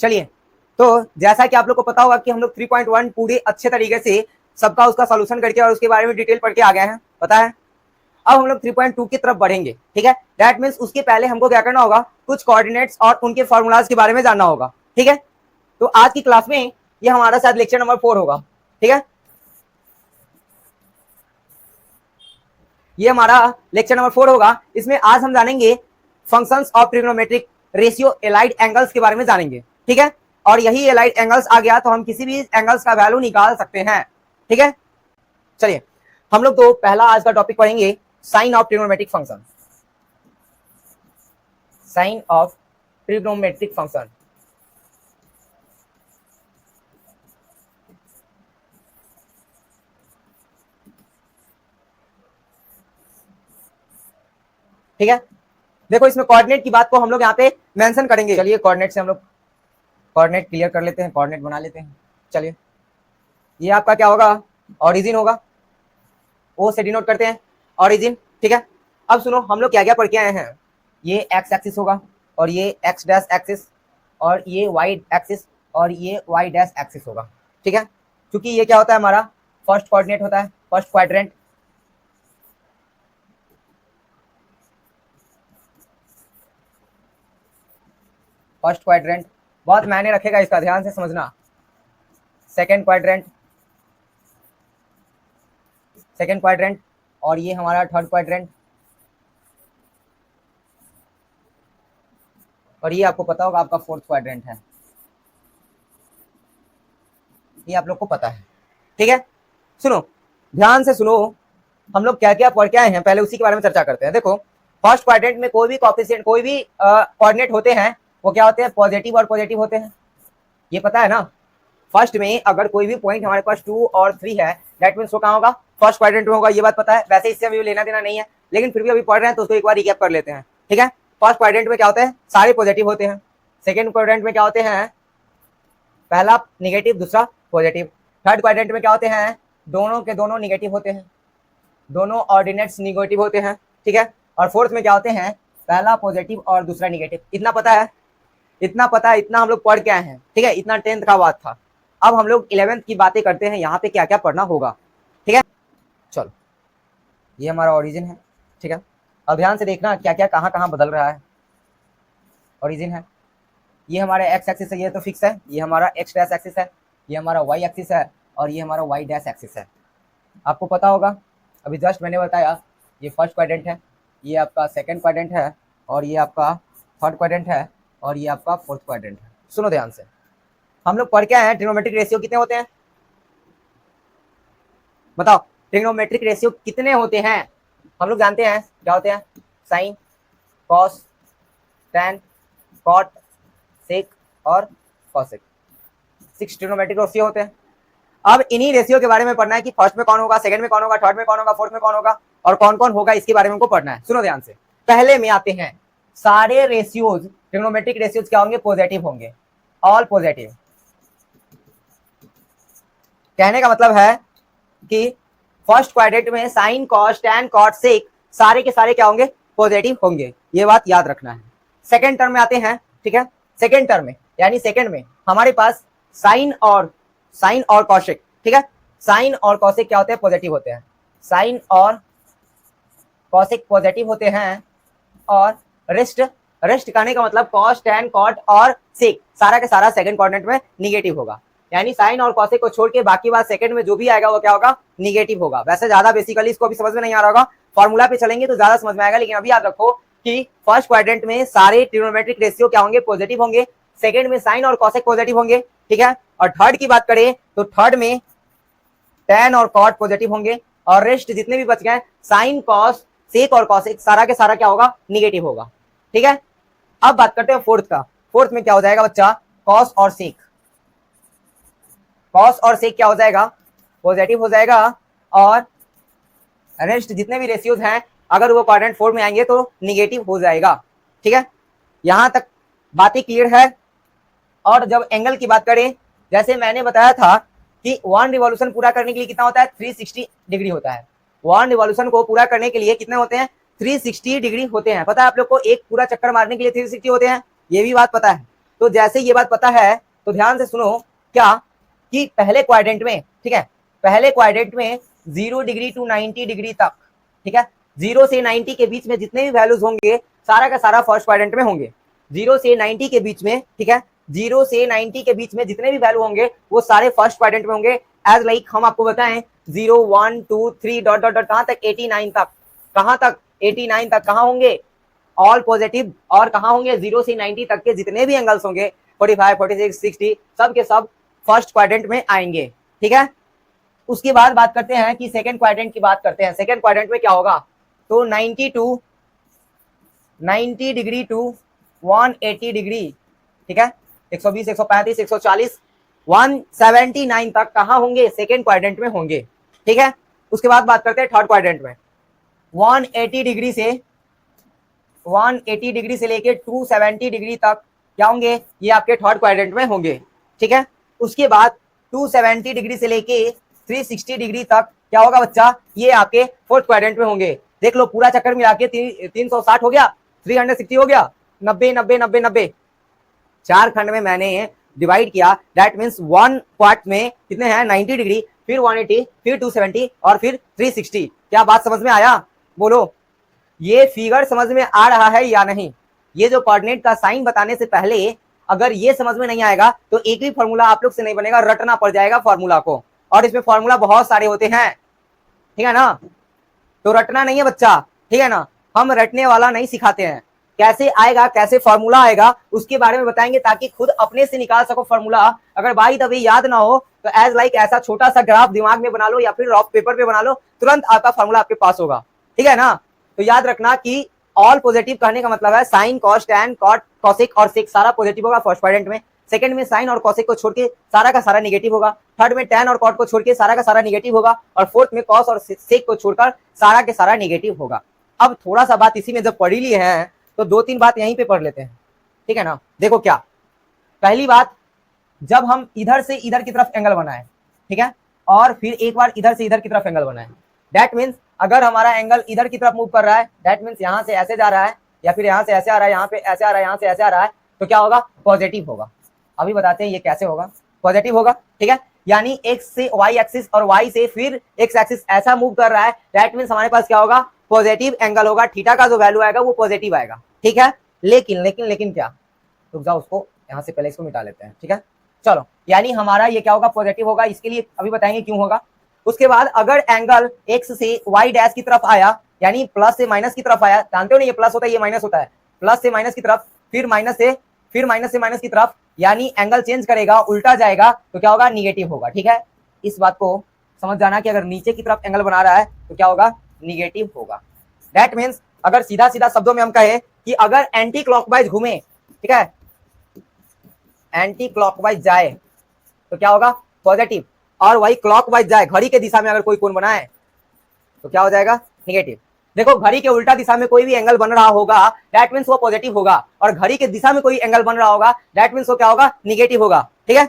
चलिए, तो जैसा कि आप लोग को पता होगा कि हम लोग 3.1 पूरे अच्छे तरीके से सबका उसका सॉल्यूशन करके और उसके बारे में डिटेल पढ़ के आ गए हैं, पता है। अब हम लोग 3.2 की तरफ बढ़ेंगे, ठीक है। दैट मीन्स उसके पहले हमको क्या करना होगा, कुछ कोऑर्डिनेट्स और उनके फॉर्मूलाज के बारे में जानना होगा, ठीक है। तो आज की क्लास में ये हमारा शायद लेक्चर नंबर 4 होगा, ठीक है। ये हमारा लेक्चर नंबर 4 होगा। इसमें आज हम जानेंगे functions of trigonometric ratio allied angles के बारे में जानेंगे, ठीक है। और यही एलाइड एंगल्स आ गया तो हम किसी भी एंगल्स का वैल्यू निकाल सकते हैं, ठीक है। चलिए, हम लोग तो पहला आज का टॉपिक पढ़ेंगे sign of trigonometric function. Sign of trigonometric function, ठीक है। देखो, इसमें कोऑर्डिनेट की बात को हम लोग यहाँ पे मेंशन करेंगे। चलिए, कोऑर्डिनेट से हम लोग कोऑर्डिनेट क्लियर कर लेते हैं, कोऑर्डिनेट बना लेते हैं। चलिए, ये आपका क्या होगा, ओरिजिन होगा, ओ से डिनोट करते हैं ओरिजिन, ठीक है। अब सुनो, हम लोग क्या क्या पढ़ के आए हैं। ये एक्स एक्सिस होगा और ये एक्स डैश एक्सिस और ये वाई एक्सिस और ये वाई डैश एक्सिस होगा, ठीक है। क्योंकि ये क्या होता है, हमारा फर्स्ट कोऑर्डिनेट होता है, फर्स्ट क्वाड्रेंट। फर्स्ट क्वाड्रेंट बहुत मायने रखेगा, इसका ध्यान से समझना। सेकंड क्वाड्रेंट, सेकंड क्वाड्रेंट और ये हमारा थर्ड क्वाड्रेंट। और ये आपको पता होगा आपका फोर्थ क्वाड्रेंट है, ये आप लोग को पता है, ठीक है। सुनो, ध्यान से सुनो, हम लोग क्या क्या पढ़ के आए हैं पहले उसी के बारे में चर्चा करते हैं। देखो, फर्स्ट क्वाड्रेंट में कोई भी कोएफिशिएंट, कोई भी कोऑर्डिनेट होते हैं, वो क्या होते हैं, पॉजिटिव और पॉजिटिव होते हैं, ये पता है ना। फर्स्ट में अगर कोई भी पॉइंट हमारे पास 2 और 3 है, दैट मींस वो कहाँ होगा, फर्स्ट क्वाड्रेंट में होगा, ये बात पता है। वैसे इससे अभी लेना देना नहीं है, लेकिन फिर भी अभी पढ़ रहे हैं तो उसको एक बार रिकैप कर लेते हैं, ठीक है। फर्स्ट क्वाड्रेंट में क्या होता है, सारे पॉजिटिव होते हैं। सेकंड क्वाड्रेंट में क्या होते हैं, पहला निगेटिव दूसरा पॉजिटिव। थर्ड क्वाड्रेंट में क्या होते हैं, दोनों के दोनों निगेटिव होते हैं, दोनों ऑर्डिनेट्स निगेटिव होते हैं, ठीक है। और फोर्थ में क्या होते हैं, पहला पॉजिटिव और दूसरा निगेटिव। इतना पता है, इतना पता है, इतना हम लोग पढ़ के आए हैं, ठीक है। इतना 10th का बात था। अब हम लोग 11th की बातें करते हैं, यहाँ पे क्या क्या पढ़ना होगा, ठीक है। चलो, ये हमारा ओरिजिन है, ठीक है। अब ध्यान से देखना क्या क्या कहाँ कहाँ बदल रहा है। ओरिजिन है, ये हमारा एक्स एक्सिस है, ये तो फिक्स है। ये हमारा एक्स डैश एक्सिस है, ये हमारा वाई एक्सिस है और ये हमारा वाई डैश एक्सिस है। आपको पता होगा, अभी जस्ट मैंने बताया, ये फर्स्ट क्वाड्रेंट है, ये आपका सेकंड क्वाड्रेंट है और ये आपका थर्ड क्वाड्रेंट है और ये आपका फोर्थ क्वाड्रेंट है। सुनो ध्यान से, हम लोग पढ़ के आए हैं ट्रिग्नोमेट्रिक रेशियो कितने होते हैं, बताओ। ट्रिग्नोमेट्रिक रेशियो कितने होते हैं, हम लोग जानते हैं क्या होते हैं, साइन, कॉस, टैन, कॉट, सेक और कॉसेक। 6 ट्रिग्नोमेट्रिक रेशियो होते हैं। अब इन्हीं रेशियो के बारे में पढ़ना है कि फर्स्ट में कौन होगा, सेकंड में कौन होगा, थर्ड में कौन होगा, फोर्थ में कौन होगा और कौन कौन होगा, इसके बारे में हमको पढ़ना है। सुनो ध्यान से, पहले में आते हैं सारे रेशियोज, ट्रिग्नोमेट्रिक रेशियोज क्या होंगे, पॉजिटिव होंगे, ऑल पॉजिटिव। कहने का मतलब है कि फर्स्ट क्वाड्रेंट में साइन, कॉस, टैन, कॉट, सेक सारे के सारे क्या होंगे, पॉजिटिव होंगे, ये बात याद रखना है। सेकंड टर्म में आते हैं, ठीक है। सेकंड टर्म में यानी सेकंड में हमारे पास साइन और कॉसेक, ठीक है। साइन और कॉसेक क्या होते हैं, पॉजिटिव होते हैं। साइन और कॉसेक पॉजिटिव होते हैं और रेस्ट कहने का मतलब कॉस, टैन, कॉट और सेक सारा के सारा सेकंड क्वाड्रेंट में निगेटिव होगा। यानी साइन और कॉसेक को छोड़ के बाकी बात सेकंड में जो भी आएगा वो क्या होगा, निगेटिव होगा। वैसे ज्यादा बेसिकली इसको अभी समझ में नहीं आ रहा होगा, फॉर्मूला पे चलेंगे तो ज्यादा समझ में आएगा, लेकिन अभी याद रखो कि फर्स्ट क्वाड्रेंट में सारे ट्रिग्नोमेट्रिक रेशियो क्या होंगे, पॉजिटिव होंगे। सेकंड में साइन और कॉसेक पॉजिटिव होंगे, ठीक है। और थर्ड की बात करें तो थर्ड में टैन और कॉट पॉजिटिव होंगे और रेस्ट जितने भी बच गए साइन, कॉस, सेक और कॉसेक सारा के सारा क्या होगा, निगेटिव होगा, ठीक है। अब बात करते हैं फोर्थ का। फोर्थ में क्या हो जाएगा बच्चा, कॉस और सेक। कॉस और सेक क्या हो जाएगा, पॉजिटिव हो जाएगा और रेस्ट जितने भी रेशियोज हैं अगर वो क्वाड्रेंट 4 में आएंगे तो निगेटिव हो जाएगा, ठीक है। यहां तक बातें क्लियर है। और जब एंगल की बात करें, जैसे मैंने बताया था कि 1 रिवॉल्यूशन पूरा करने के लिए कितना होता है, 360 डिग्री होता है। 1 रिवॉल्यूशन को पूरा करने के लिए कितने होते हैं, 360 डिग्री होते हैं। पता है आप लोग को, एक पूरा चक्कर मारने के लिए 360 होते हैं, ये भी बात पता है। तो जैसे ये बात पता है तो ध्यान से सुनो क्या कि पहले क्वाड्रेंट में, ठीक है, पहले क्वाड्रेंट में 0 डिग्री टू 90 डिग्री तक, ठीक है, 0 से 90 के बीच में जितने भी वैल्यूज होंगे सारा का सारा फर्स्ट क्वाड्रेंट में होंगे। 0 से 90 के बीच में, ठीक है, 0 से 90 के बीच में जितने भी वैल्यू होंगे वो सारे फर्स्ट क्वाड्रेंट में होंगे। एज लाइक हम आपको बताएं 0 1 2 3 डॉट डॉट डॉट कहां तक 89 तक, कहां तक 89 तक कहां होंगे ऑल पॉजिटिव, और कहां होंगे 0 से 90 तक के जितने भी एंगल्स होंगे 45 46 60 सब के सब फर्स्ट क्वाड्रेंट में आएंगे, ठीक है। उसके बाद बात करते हैं कि सेकंड क्वाड्रेंट की बात करते हैं। सेकंड क्वाड्रेंट में क्या होगा, तो 90 डिग्री टू 180 डिग्री, ठीक है, 120 135 140 179 तक कहां होंगे सेकंड क्वाड्रेंट में होंगे, ठीक है। उसके बाद बात करते हैं थर्ड क्वाड्रेंट में। 180 डिग्री से लेके 270 डिग्री तक क्या होंगे, ये आपके थर्ड क्वाड्रेंट में होंगे, ठीक है। उसके बाद 270 डिग्री से लेके 360 डिग्री तक क्या होगा बच्चा, ये आपके फोर्थ क्वाड्रेंट में होंगे। देख लो पूरा चक्कर मिला के 360 हो गया, 360 हो गया, 90 90 90 90 चार खंड में मैंने डिवाइड किया। दैट मीन्स वन पार्ट में कितने हैं 90 डिग्री, फिर 180, फिर 270 और फिर 360। क्या बात समझ में आया, बोलो ये फिगर समझ में आ रहा है या नहीं। ये जो कोऑर्डिनेट का साइन बताने से पहले अगर ये समझ में नहीं आएगा तो एक भी फॉर्मूला आप लोग से नहीं बनेगा, रटना पड़ जाएगा फॉर्मूला को, और इसमें फॉर्मूला बहुत सारे होते हैं, ठीक है ना। तो रटना नहीं है बच्चा, ठीक है ना, हम रटने वाला नहीं सिखाते हैं। कैसे आएगा, कैसे फॉर्मूला आएगा उसके बारे में बताएंगे ताकि खुद अपने से निकाल सको फॉर्मूला। अगर बाई द वे याद ना हो तो एज लाइक ऐसा छोटा सा ग्राफ दिमाग में बना लो या फिर रफ पेपर पे बना लो, तुरंत आपका फॉर्मूला आपके पास होगा, ठीक है ना। तो याद रखना कि ऑल पॉजिटिव कहने का मतलब है sine cos tan cot cosec और सेक सारा पॉजिटिव होगा फर्स्ट क्वाड्रेंट में। सेकंड में साइन और कॉसेक को छोड़ के सारा का सारा नेगेटिव होगा। थर्ड में टैन और कॉट को छोड़ के सारा का सारा नेगेटिव होगा, और फोर्थ में कॉस और सेक को छोड़कर सारा के सारा नेगेटिव होगा। अब थोड़ा सा बात इसी में जब पढ़ी ली है तो दो तीन बात यहीं पे पढ़ लेते हैं, ठीक है ना। देखो क्या, पहली बात, जब हम इधर से इधर की तरफ एंगल बनाए, ठीक है, और फिर एक बार इधर से इधर की तरफ एंगल बनाए, दैट मीन्स अगर हमारा एंगल इधर की तरफ मूव कर रहा है, दैट मीन्स यहाँ से ऐसे जा रहा है या फिर यहाँ से ऐसे आ रहा है, यहाँ पे ऐसे आ रहा है, यहाँ से ऐसे आ रहा है, तो क्या होगा, पॉजिटिव होगा। अभी बताते हैं ये कैसे होगा, पॉजिटिव होगा, ठीक है। यानी एक्स से वाई एक्सिस और वाई से फिर एक्स एक्सिस ऐसा मूव कर रहा है, दैट मीन्स हमारे पास क्या होगा, पॉजिटिव एंगल होगा, थीटा का जो वैल्यू आएगा वो पॉजिटिव आएगा, ठीक है। लेकिन लेकिन लेकिन क्या, रुक जाओ, उसको यहाँ से पहले इसको मिटा लेते हैं, ठीक है। चलो, यानी हमारा ये क्या होगा, पॉजिटिव होगा। इसके लिए अभी बताएंगे क्यों होगा। उसके बाद अगर एंगल एक्स से वाई डैश की तरफ आया, यानी प्लस से माइनस की तरफ आया, जानते हो ना ये प्लस होता है ये माइनस होता है, प्लस से माइनस की तरफ, फिर माइनस से माइनस की तरफ, यानी एंगल चेंज करेगा, उल्टा जाएगा, तो क्या होगा, निगेटिव होगा, ठीक है। इस बात को समझ जाना कि अगर नीचे की तरफ एंगल बना रहा है तो क्या होगा, निगेटिव होगा। दैट मीन्स अगर सीधा सीधा शब्दों में हम कहें कि अगर एंटी क्लॉकवाइज घूमे, ठीक है, एंटी क्लॉकवाइज जाए तो क्या होगा, पॉजिटिव, और वही क्लॉकवाइज जाए, घड़ी के दिशा में अगर कोई कोण बनाए तो क्या हो जाएगा, नेगेटिव। देखो घड़ी के उल्टा दिशा में कोई भी एंगल बन रहा होगा, दैट मीन्स वो पॉजिटिव होगा, और घड़ी के दिशा में कोई एंगल बन रहा होगा, दैट मीन्स वो क्या होगा, निगेटिव होगा, ठीक है।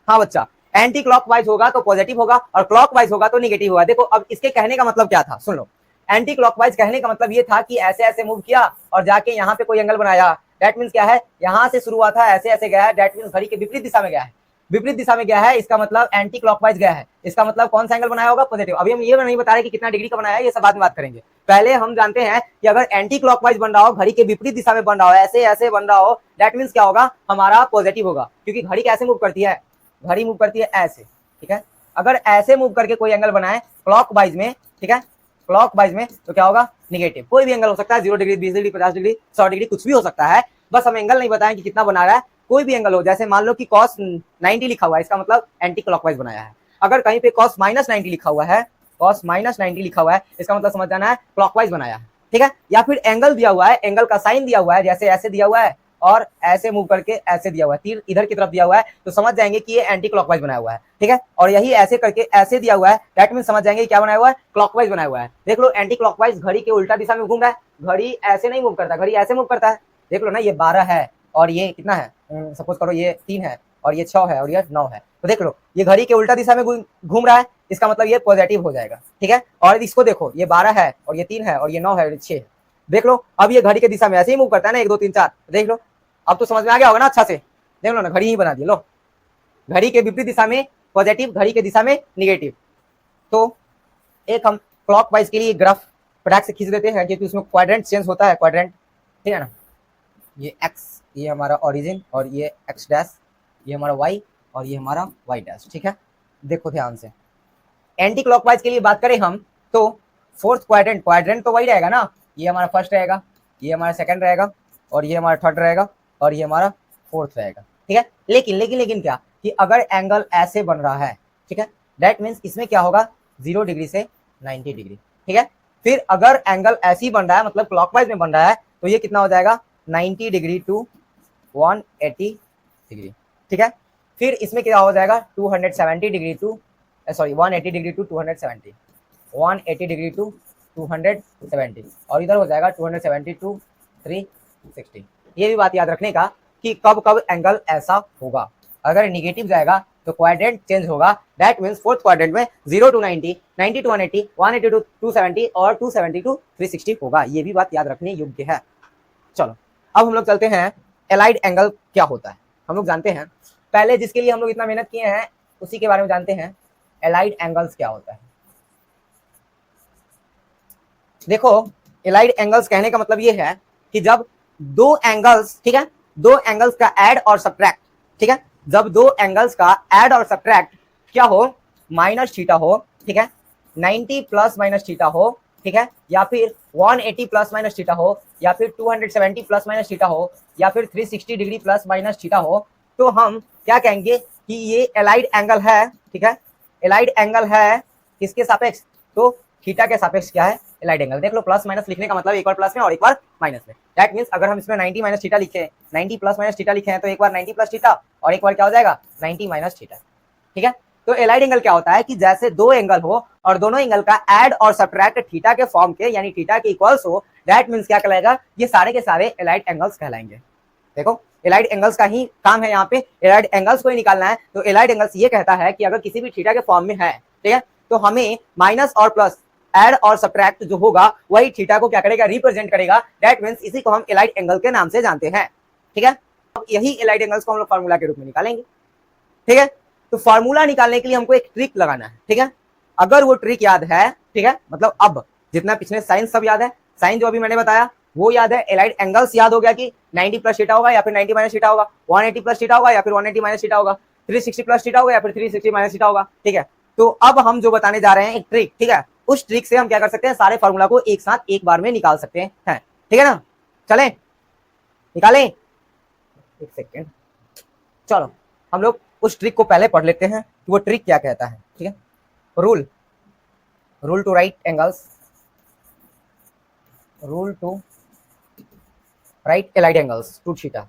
हाँ बच्चा, एंटी क्लॉकवाइज होगा तो पॉजिटिव होगा और क्लॉकवाइज होगा तो निगेटिव होगा। देखो अब इसके कहने का मतलब क्या था, सुन लो। एंटी क्लॉकवाइज कहने का मतलब ये था कि ऐसे ऐसे मूव किया और जाके यहाँ पे कोई एंगल बनाया, दैट मीन्स क्या है, यहाँ से शुरू हुआ था, ऐसे ऐसे गया है, दैट मीन्स घड़ी के विपरीत दिशा में गया है, विपरीत दिशा में गया है, इसका मतलब एंटी क्लॉकवाइज गया है, इसका मतलब कौन सा एंगल बनाया होगा, पॉजिटिव। अभी हम ये नहीं बता रहे कि कितना डिग्री का बनाया है, ये सब बाद में बात करेंगे। पहले हम जानते हैं कि अगर एंटी क्लॉकवाइज बन रहा हो, घड़ी के विपरीत दिशा में बन रहा हो, ऐसे ऐसे बन रहा हो, दैट मीन्स क्या होगा, हमारा पॉजिटिव होगा, क्योंकि घड़ी कैसे मूव करती है, घड़ी मूव करती है ऐसे, ठीक है। अगर ऐसे मूव करके कोई एंगल बनाए क्लॉकवाइज में, ठीक है, क्लॉकवाइज में, तो क्या होगा, निगेटिव। कोई भी एंगल हो सकता है, 0 डिग्री 20 डिग्री 50 डिग्री 100 डिग्री कुछ भी हो सकता है, बस हम एंगल नहीं बताएं कि कितना बना रहा है। कोई भी एंगल हो, जैसे मान लो कि cos 90 लिखा हुआ है, इसका मतलब एंटी क्लॉकवाइज बनाया है। अगर कहीं पे cos -90 लिखा हुआ है, cos -90 लिखा हुआ है, इसका मतलब समझ जाना है क्लॉकवाइज बनाया है, ठीक है। या फिर एंगल दिया हुआ है, एंगल का साइन दिया हुआ है, जैसे ऐसे दिया हुआ है और ऐसे मूव करके ऐसे दिया हुआ है, तीर इधर की तरफ दिया हुआ है, तो समझ जाएंगे कि ये एंटी क्लॉकवाइज बनाया हुआ है, ठीक है। और यही ऐसे करके ऐसे दिया हुआ है, दैट मीन समझ जाएंगे क्या बनाया हुआ है, क्लॉकवाइज बनाया हुआ है। देख लो एंटी क्लॉकवाइज घड़ी के उल्टा दिशा में घूम रहा है, घड़ी ऐसे नहीं मूव करता, घड़ी ऐसे मूव करता है। देख लो ना, ये 12 है और ये कितना है, सपोज करो ये 3 है और ये 6 है और ये 9 है, तो देख लो ये घड़ी के उल्टा दिशा में घूम रहा है, इसका मतलब ये पॉजिटिव हो जाएगा, ठीक है। और इसको देखो, ये 12 है और ये 3 है और ये 9 है और 6 है, देख लो अब ये घड़ी के दिशा में ऐसे ही मूव करता है ना, 1 2 3 4, देख लो अब तो समझ में आ गया होगा ना अच्छा से, देख लो ना, घड़ी ही बना दी, लो घड़ी के विपरीत दिशा में पॉजिटिव, घड़ी के दिशा में निगेटिव। तो एक हम क्लॉकवाइज के लिए ग्राफ फटाक से खींच देते हैं क्योंकि उसमें क्वाड्रेंट चेंज होता है, क्वाड्रेंट, ठीक है ना। ये एक्स, ये हमारा ओरिजिन, और ये एक्स डैश, ये हमारा वाई, और ये हमारा वाई डैश, ठीक है। देखो ध्यान से, एंटी क्लॉकवाइज के लिए बात करें हम तो फोर्थ क्वाड्रेंट, क्वाड्रेंट तो वही रहेगा ना, ये हमारा फर्स्ट रहेगा, ये हमारा सेकंड रहेगा, और ये हमारा थर्ड रहेगा, और ये हमारा फोर्थ रहेगा, ठीक है। लेकिन लेकिन लेकिन क्या कि अगर एंगल ऐसे बन रहा है, ठीक है, दैट मीन्स इसमें क्या होगा 0 डिग्री से 90 डिग्री, ठीक है। फिर अगर एंगल ऐसे ही बन रहा है, मतलब क्लॉकवाइज में बन रहा है, तो ये कितना हो जाएगा 90 डिग्री टू 180 डिग्री, ठीक है। फिर इसमें क्या हो जाएगा 270 degree to 180 degree to 270, 180 degree to 270, और इधर हो जाएगा 270 टू 360। ये भी बात याद रखने का कि कब कब एंगल ऐसा होगा। अगर निगेटिव जाएगा तो क्वाड्रेंट चेंज होगा, दैट मीन्स फोर्थ क्वाड्रेंट में 0 टू 90, 90 टू 180, 180 टू 270 और 270 टू 360 होगा। ये भी बात याद रखने योग्य है। चलो अब हम लोग चलते हैं एलाइड एंगल क्या होता है। हम लोग जानते हैं, पहले जिसके लिए हम लोग इतना मेहनत किए हैं उसी के बारे में जानते हैं, एलाइड एंगल्स क्या होता है। देखो एलाइड एंगल्स कहने का मतलब ये है कि जब दो एंगल्स, ठीक है, दो एंगल्स का ऐड और सब्ट्रैक्ट, ठीक है, जब दो एंगल्स का ऐड और सब्ट्रैक्ट क्या हो, माइनस थीटा हो, ठीक है, 90 प्लस माइनस थीटा हो, ठीक है, या फिर 180 प्लस माइनस थीटा हो, या फिर 270 प्लस माइनस थीटा हो, या फिर 360 डिग्री प्लस माइनस थीटा हो, तो हम क्या कहेंगे कि ये एलाइड एंगल है, ठीक है। एलाइड एंगल है किसके सापेक्ष, तो थीटा के सापेक्ष क्या है एलाइड एंगल। देख लो प्लस माइनस लिखने का मतलब एक बार प्लस में और एक बार माइनस में, दैट मींस अगर हम इसमें 90 माइनस थीटा लिखे, 90 प्लस माइनस थीटा लिखे हैं, तो एक बार 90 प्लस थीटा और एक बार क्या हो जाएगा 90 माइनस थीटा, ठीक है। तो एलाइड एंगल क्या होता है कि जैसे दो एंगल हो और दोनों एंगल का ऐड और सब्ट्रैक्ट थीटा के फॉर्म के, यानी थीटा के इक्वल्स हो, दैट मींस क्या कहलाएगा, ये सारे के सारे एलाइड एंगल्स कहलाएंगे। देखो एलाइड एंगल्स का ही काम है यहाँ पे, एलाइड एंगल्स को ही निकालना है। तो एलाइड एंगल्स ये कहता है कि अगर किसी भी थीटा के फॉर्म में है, ठीक है, तो हमें माइनस और प्लस, ऐड और सब्ट्रैक्ट जो होगा वही थीटा को क्या करेगा, रिप्रेजेंट करेगा, दैट मींस इसी को हम एलाइड एंगल के नाम से जानते हैं, ठीक है। अब यही एलाइड एंगल्स को हम लोग फार्मूला के रूप में निकालेंगे, ठीक है। तो फार्मूला निकालने के लिए हमको एक ट्रिक लगाना है, ठीक है। अगर वो ट्रिक याद है, ठीक है, मतलब अब जितना पिछले साइन सब याद है, साइन जो अभी मैंने बताया वो याद है, एलाइड एंगल्स याद हो गया कि 90 प्लस थीटा होगा या फिर 90 माइनस थीटा होगा, 180 प्लस थीटा होगा या फिर 180 माइनस थीटा होगा, 360 प्लस थीटा होगा या फिर 360 माइनस थीटा होगा, ठीक है। तो अब हम जो बताने जा रहे हैं एक ट्रिक, ठीक है, उस ट्रिक से हम क्या कर सकते हैं, सारे फार्मूला को एक साथ एक बार में निकाल सकते हैं, ठीक है ना। चलें निकालें, एक सेकेंड, चलो हम लोग उस ट्रिक को पहले पढ़ लेते हैं कि वो ट्रिक क्या कहता है, ठीक है। Rule, rule to right angles, rule to right allied angles to theta,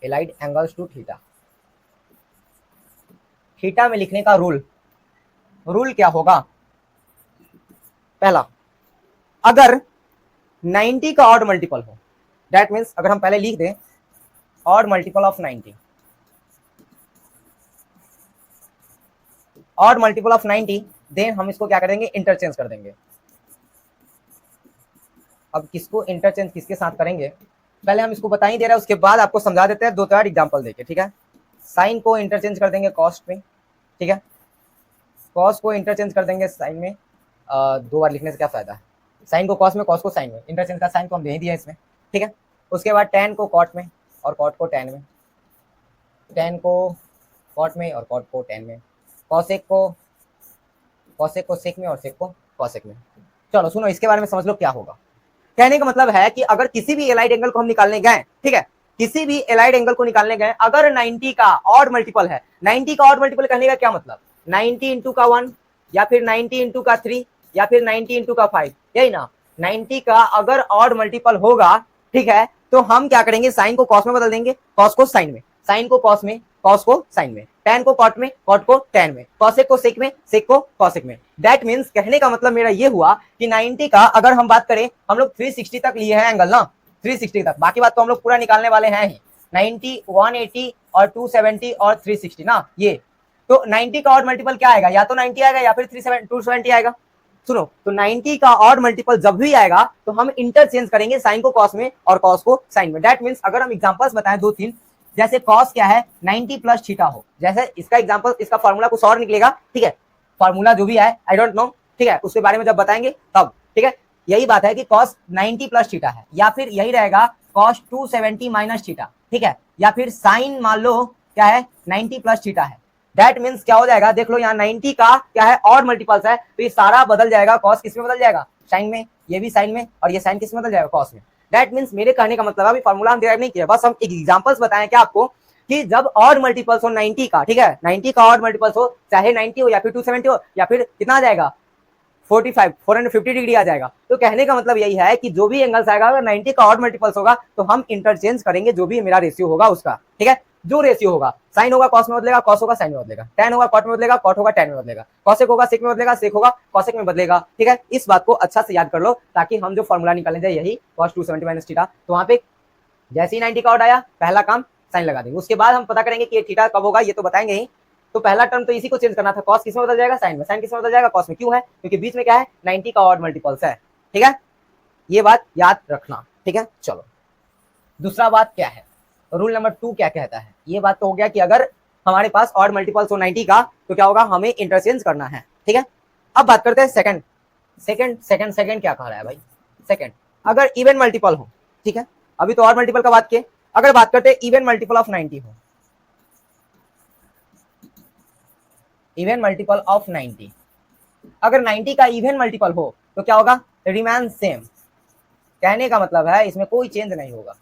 allied angles to theta. Theta में लिखने का रूल, रूल क्या होगा, पहला, अगर 90 का ऑड मल्टीपल हो, दैट मीन्स अगर हम पहले लिख दें odd multiple of 90, odd multiple of 90, then हम इसको क्या कर देंगे, इंटरचेंज कर देंगे। अब किसको इंटरचेंज किसके साथ करेंगे, पहले हम इसको बता ही दे रहे हैं, उसके बाद आपको समझा देते हैं 2-4 एग्जांपल देके, ठीक है। साइन को इंटरचेंज कर देंगे कॉस्ट में, ठीक है, कॉस को इंटरचेंज कर देंगे साइन में, 2 बार लिखने से क्या फायदा है, साइन को कॉस में, कॉस को साइन में, इंटरचेंज का साइन को हम दे ही दिया इसमें, ठीक है। उसके बाद टेन को कॉट में और कॉट को टेन में, टेन को कॉट में और कॉट को टेन में, कॉसेक को सेक में और सेक को कॉसेक में। चलो सुनो इसके बारे में समझ लो क्या होगा। कहने का मतलब है कि अगर किसी भी एलाइड एंगल को हम निकालने गए, ठीक है, किसी भी एलाइड एंगल को निकालने गए, अगर 90 का ऑड मल्टीपल है, 90 का ऑड मल्टीपल कहने का क्या मतलब, 90 इंटू का 1 या फिर 90 इंटू का 3 या फिर 90 इंटू का 5, यही ना। 90 का अगर ऑड मल्टीपल होगा, ठीक है, तो हम क्या करेंगे, साइन को कॉस में बदल देंगे, कॉस को साइन में, साइन को कॉस में, कॉस को साइन में, टेन को कॉट में, कॉट को टेन में, कॉसेक को सेक में, सेक को कॉसेक में। दैट मींस कहने का मतलब मेरा ये हुआ कि 90 का अगर हम बात करें, हम लोग 360 तक लिए हैं एंगल ना, 360 तक, बाकी बात तो हम लोग पूरा निकालने वाले हैं ही, 90, 180 और 270 और 360 ना, ये तो 90 का और मल्टीपल क्या आएगा, या तो 90 आएगा या फिर 270 आएगा। सुनो, तो 90 का ऑड मल्टीपल जब भी आएगा तो हम इंटरचेंज करेंगे साइन को कॉस में और कॉस को साइन में। दैट मींस अगर हम एग्जांपल्स बताएं 2-3, जैसे कॉस क्या है 90 प्लस थीटा हो, जैसे इसका एग्जांपल, इसका फार्मूला कुछ और निकलेगा, ठीक है, फार्मूला जो भी है आई डोंट नो, ठीक है, उसके बारे में जब बताएंगे तब, ठीक है। यही बात है कि कॉस 90 प्लस थीटा है, या फिर यही रहेगा कॉस 270 माइनस थीटा, ठीक है, या फिर साइन मान लो क्या है 90 प्लस थीटा है। दैट मींस क्या हो जाएगा, देख लो यहाँ 90 का क्या है ऑड मल्टीपल्स है, तो ये सारा बदल जाएगा, कॉस किस में बदल जाएगा, साइन में, ये भी साइन में, और ये साइन किस में बदल जाएगा, कॉस में। दैट मींस मेरे कहने का मतलब अभी फार्मूला हम डिराइव नहीं किया, बस हम एग्जांपल्स बताएं क्या आपको कि जब ऑड मल्टीपल्स हो 90 का, ठीक है, 90 का ऑड मल्टीपल्स हो, चाहे 90 हो या फिर 270 हो या फिर कितना आ जाएगा 450 डिग्री आ जाएगा। तो कहने का मतलब यही है कि जो भी एंगल्स आएगा अगर 90 का ऑड मल्टीपल्स होगा तो हम इंटरचेंज करेंगे जो भी मेरा रेशियो होगा उसका, ठीक है। जो रेशियो होगा, साइन होगा कॉस में बदलेगा, कॉस होगा साइन में बदलेगा, टैन होगा कॉट में बदलेगा, कॉट होगा टैन में बदलेगा, कॉसेक होगा सेक में बदलेगा, सेक होगा कॉसेक में बदलेगा, ठीक है। इस बात को अच्छा से याद कर लो ताकि हम जो फॉर्मूला निकालें जाए यही cos 270 माइनस थीटा। तो वहां पे जैसे ही 90 का ऑड आया पहला काम साइन लगा देंगे, उसके बाद हम पता करेंगे कि थीटा कब होगा ये तो बताएंगे ही। तो पहला टर्म तो इसी को चेंज करना था, कॉस किस में बदल जाएगा, साइन में, साइन किस में बदल जाएगा, कॉस में। क्यों है, क्योंकि बीच में क्या है 90 का ऑड मल्टीपल्स है, ठीक है, ये बात याद रखना, ठीक है। चलो दूसरा बात क्या है, रूल नंबर 2 क्या कहता है, ये बात तो हो गया कि अगर हमारे पास ऑड मल्टीपल्स हो 90 का तो क्या होगा, हमें इंटरचेंज करना है, ठीक है। अब बात करते हैं सेकंड क्या कह रहा है भाई, सेकंड अगर इवन मल्टीपल हो, ठीक है, अभी तो ऑड मल्टीपल का बात किए, अगर बात करते हैं इवन मल्टीपल ऑफ 90 हो, इवन मल्टीपल ऑफ 90, अगर 90 का इवन मल्टीपल हो तो क्या होगा, रिमेन सेम। कहने का मतलब है इसमें कोई चेंज नहीं होगा।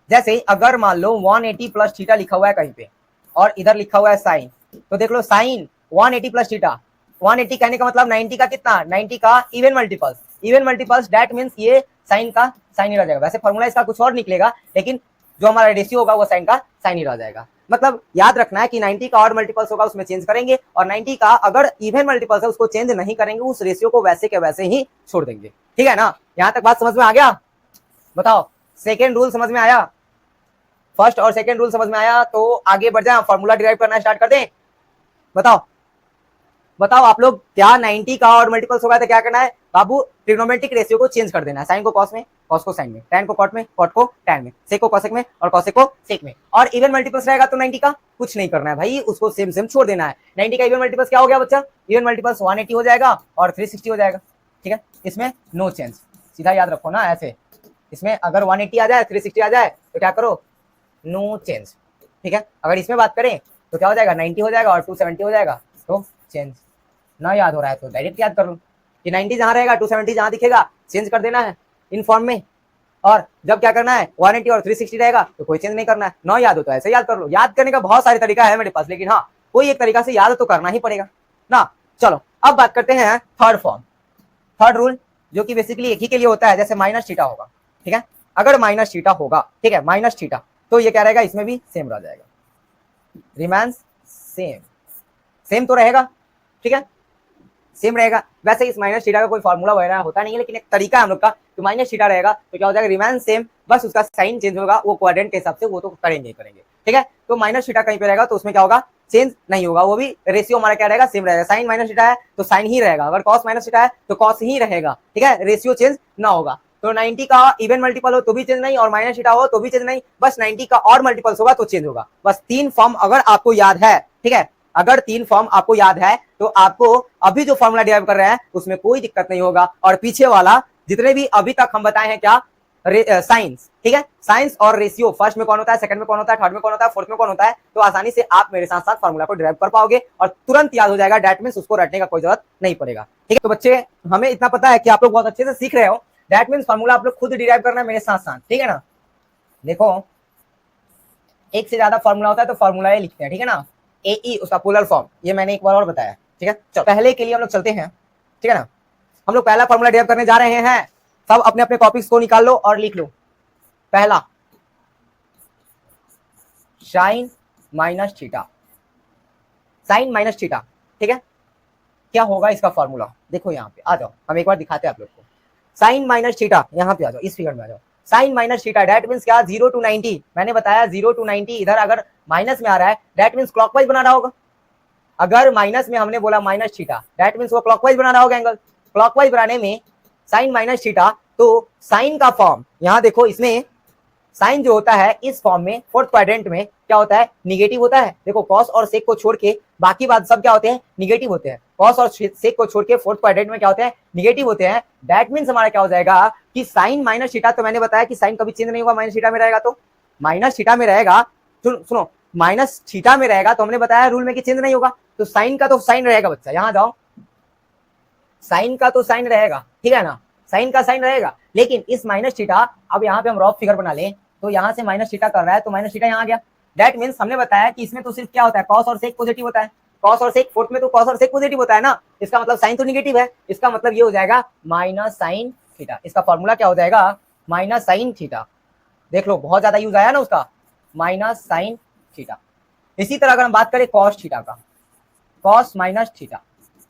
जैसे अगर मान लो 180 प्लस थीटा लिखा हुआ है कहीं पे और इधर लिखा हुआ है साइन, तो देख लो साइन 180 प्लस थीटा, 180 कहने का मतलब 90 का कितना, 90 का इवन मल्टीपल्स, दैट मींस ये साइन का साइन ही रह जाएगा। वैसे फॉर्मूला इसका कुछ और निकलेगा लेकिन जो हमारा रेशियो होगा वो साइन का साइन ही रह जाएगा। मतलब याद रखना है कि 90 का और मल्टीपल्स होगा उसमें चेंज करेंगे, और 90 का अगर इवन मल्टीपल्स है उसको चेंज नहीं करेंगे, उस रेशियो को वैसे के वैसे ही छोड़ देंगे, ठीक है ना। यहां तक बात समझ में आ गया, बताओ सेकेंड रूल समझ में आया, फर्स्ट और सेकेंड रूल समझ में आया, तो आगे बढ़ जाए, फॉर्मूला डिराइव करना स्टार्ट कर दें। बताओ आप लोग, क्या 90 का और मल्टीपल्स होगा तो क्या करना है बाबू, ट्रिग्नोमेट्रिक रेशियो को चेंज कर देना है, साइन को कॉस में, कॉस को साइन में, टैन को कॉट में, कॉट को टैन में, सेक को कॉसेक में और कॉसेक को सेक में। और इवन मल्टीपल्स रहेगा तो 90 का कुछ नहीं करना है भाई, उसको सेम सेम छोड़ देना है। 90 का इवन मल्टीपल्स क्या हो गया बच्चा, इवन मल्टीपल्स 180 हो जाएगा और 360 हो जाएगा, ठीक है, इसमें नो चेंज, सीधा याद रखो ना ऐसे, इसमें अगर 180 आ जाए 360 आ जाए तो क्या करो, नो चेंज, ठीक है। अगर इसमें बात करें तो क्या हो जाएगा, 90 हो जाएगा और 270 हो जाएगा, तो चेंज ना याद हो रहा है तो डायरेक्ट याद कर लो कि 90 जहां रहेगा 270 जहां दिखेगा चेंज कर देना है इन फॉर्म में, और जब क्या करना है 180 और 360 रहेगा तो कोई चेंज नहीं करना है। ना याद हो तो ऐसे याद कर लो, याद करने का बहुत सारे तरीका है मेरे पास, लेकिन हाँ कोई एक तरीका से याद तो करना ही पड़ेगा ना। चलो अब बात करते हैं थर्ड फॉर्म, थर्ड रूल जो कि बेसिकली एक ही के लिए होता है, जैसे माइनस थीटा होगा, ठीक है, अगर माइनस थीटा होगा, ठीक है, माइनस थीटा, तो ये क्या रहेगा, इसमें भी सेम रह जाएगा, रिमेंस सेम, सेम तो रहेगा, ठीक है, सेम रहेगा। वैसे इस माइनस थीटा का कोई फार्मूला वगैरह होता नहीं है, लेकिन एक तरीका है हम लोग का, तो माइनस थीटा रहेगा तो क्या हो जाएगा, रिमेन सेम, बस उसका साइन चेंज होगा, वो क्वाड्रेंट के हिसाब से वो तो करेंगे, ठीक है। तो माइनस थीटा कहीं पे रहेगा तो उसमें क्या होगा, चेंज नहीं होगा, वो भी रेशियो हमारा क्या रहेगा, सेम रहेगा। साइन माइनस थीटा है तो साइन ही रहेगा, अगर कॉस माइनस थीटा है तो कॉस ही रहेगा, ठीक है, रेशियो चेंज ना होगा। तो 90 का इवन मल्टीपल हो तो भी चेंज नहीं, और माइनस थीटा हो तो भी चेंज नहीं, बस 90 का और मल्टीपल्स होगा तो चेंज होगा। बस 3 फॉर्म अगर आपको याद है, ठीक है, अगर 3 फॉर्म आपको याद है तो आपको अभी जो फॉर्मूला डिराइव कर रहे हैं उसमें कोई दिक्कत नहीं होगा, और पीछे वाला जितने भी अभी तक हम बताए हैं क्या, साइंस, ठीक है, साइंस और रेशियो, फर्स्ट में कौन होता है, सेकंड में कौन होता है, थर्ड में कौन होता है, फोर्थ में कौन होता है, तो आसानी से आप मेरे साथ साथ फॉर्मूला को डिराइव कर पाओगे और तुरंत याद हो जाएगा। दैट मींस उसको रटने का कोई जरूरत नहीं पड़ेगा, ठीक है। तो बच्चे हमें इतना पता है कि आप लोग बहुत अच्छे से सीख रहे हो, दैट मींस फॉर्मूला आप लोग खुद डिराइव करना है मेरे साथ साथ, ठीक है ना। देखो एक से ज्यादा फॉर्मूला होता है तो फॉर्मूला ये लिखते हैं, ठीक है ना, AE उसका पोलर फॉर्म, ये मैंने एक बार और बताया, ठीक है। चलो पहले के लिए हम लोग चलते हैं, ठीक है ना। हम लोग पहला फॉर्मूला डिराइव करने जा रहे हैं, सब अपने अपने कॉपीज को निकाल लो और लिख लो। पहला sine minus theta, sine minus theta, ठीक है। क्या होगा इसका फॉर्मूला, देखो यहाँ पे आ जाओ, हम एक बार दिखाते हैं आप लोग को। साइन माइनस थीटा, यहाँ पे आ जाओ, इस फिगर में आ जाओ। Sine minus theta that means क्या, 0 to 90, मैंने बताया 0 to 90, इधर अगर माइनस में आ रहा है दैट मींस क्लॉकवाइज बना रहा होगा, अगर माइनस में हमने बोला माइनस थीटा, दैट मीन्स वो क्लॉकवाइज बना रहा होगा एंगल। क्लॉकवाइज बनाने में साइन माइनस थीटा, तो साइन का फॉर्म यहाँ देखो, इसमें साइन जो होता है इस फॉर्म में फोर्थ क्वाड्रेंट में क्या होता है, निगेटिव होता है। देखो कॉस और सेक को छोड़ के बाकी बात सब क्या होते हैं, निगेटिव होते हैं। कॉस और सेक को छोड़ के फोर्थ क्वाड्रेंट में क्या होते हैं, निगेटिव होते हैं। दैट मीन्स हमारा क्या हो जाएगा कि साइन माइनस थीटा, तो मैंने बताया कि साइन कभी चेंज नहीं होगा, माइनस थीटा में रहेगा, तो माइनस थीटा में रहेगा। सुनो माइनस थीटा में रहेगा तो हमने बताया रूल में कि चेंज नहीं होगा, तो साइन का तो साइन रहेगा बच्चा, यहां जाओ, साइन का तो साइन रहेगा, ठीक है ना, साइन का साइन रहेगा। लेकिन इस माइनस थीटा, अब यहाँ पे हम रॉफ फिगर बना लें, तो यहाँ से माइनस थीटा कर रहा है तो माइनस थीटा यहाँ आ गया। दैट मीन्स हमने बताया कि इसमें तो सिर्फ क्या होता है, कॉस और सेक पॉजिटिव होता है। कॉस और सेक फोर्थ में तो कॉस और सेक पॉजिटिव होता है ना, इसका मतलब साइन तो निगेटिव है, इसका मतलब ये हो जाएगा माइनस साइन थीटा। इसका फॉर्मूला क्या हो जाएगा, माइनस साइन थीटा। देख लो बहुत ज्यादा यूज आया ना उसका, माइनस साइन थीटा। इसी तरह अगर हम बात करें कॉस थीटा का, कॉस माइनस थीटा,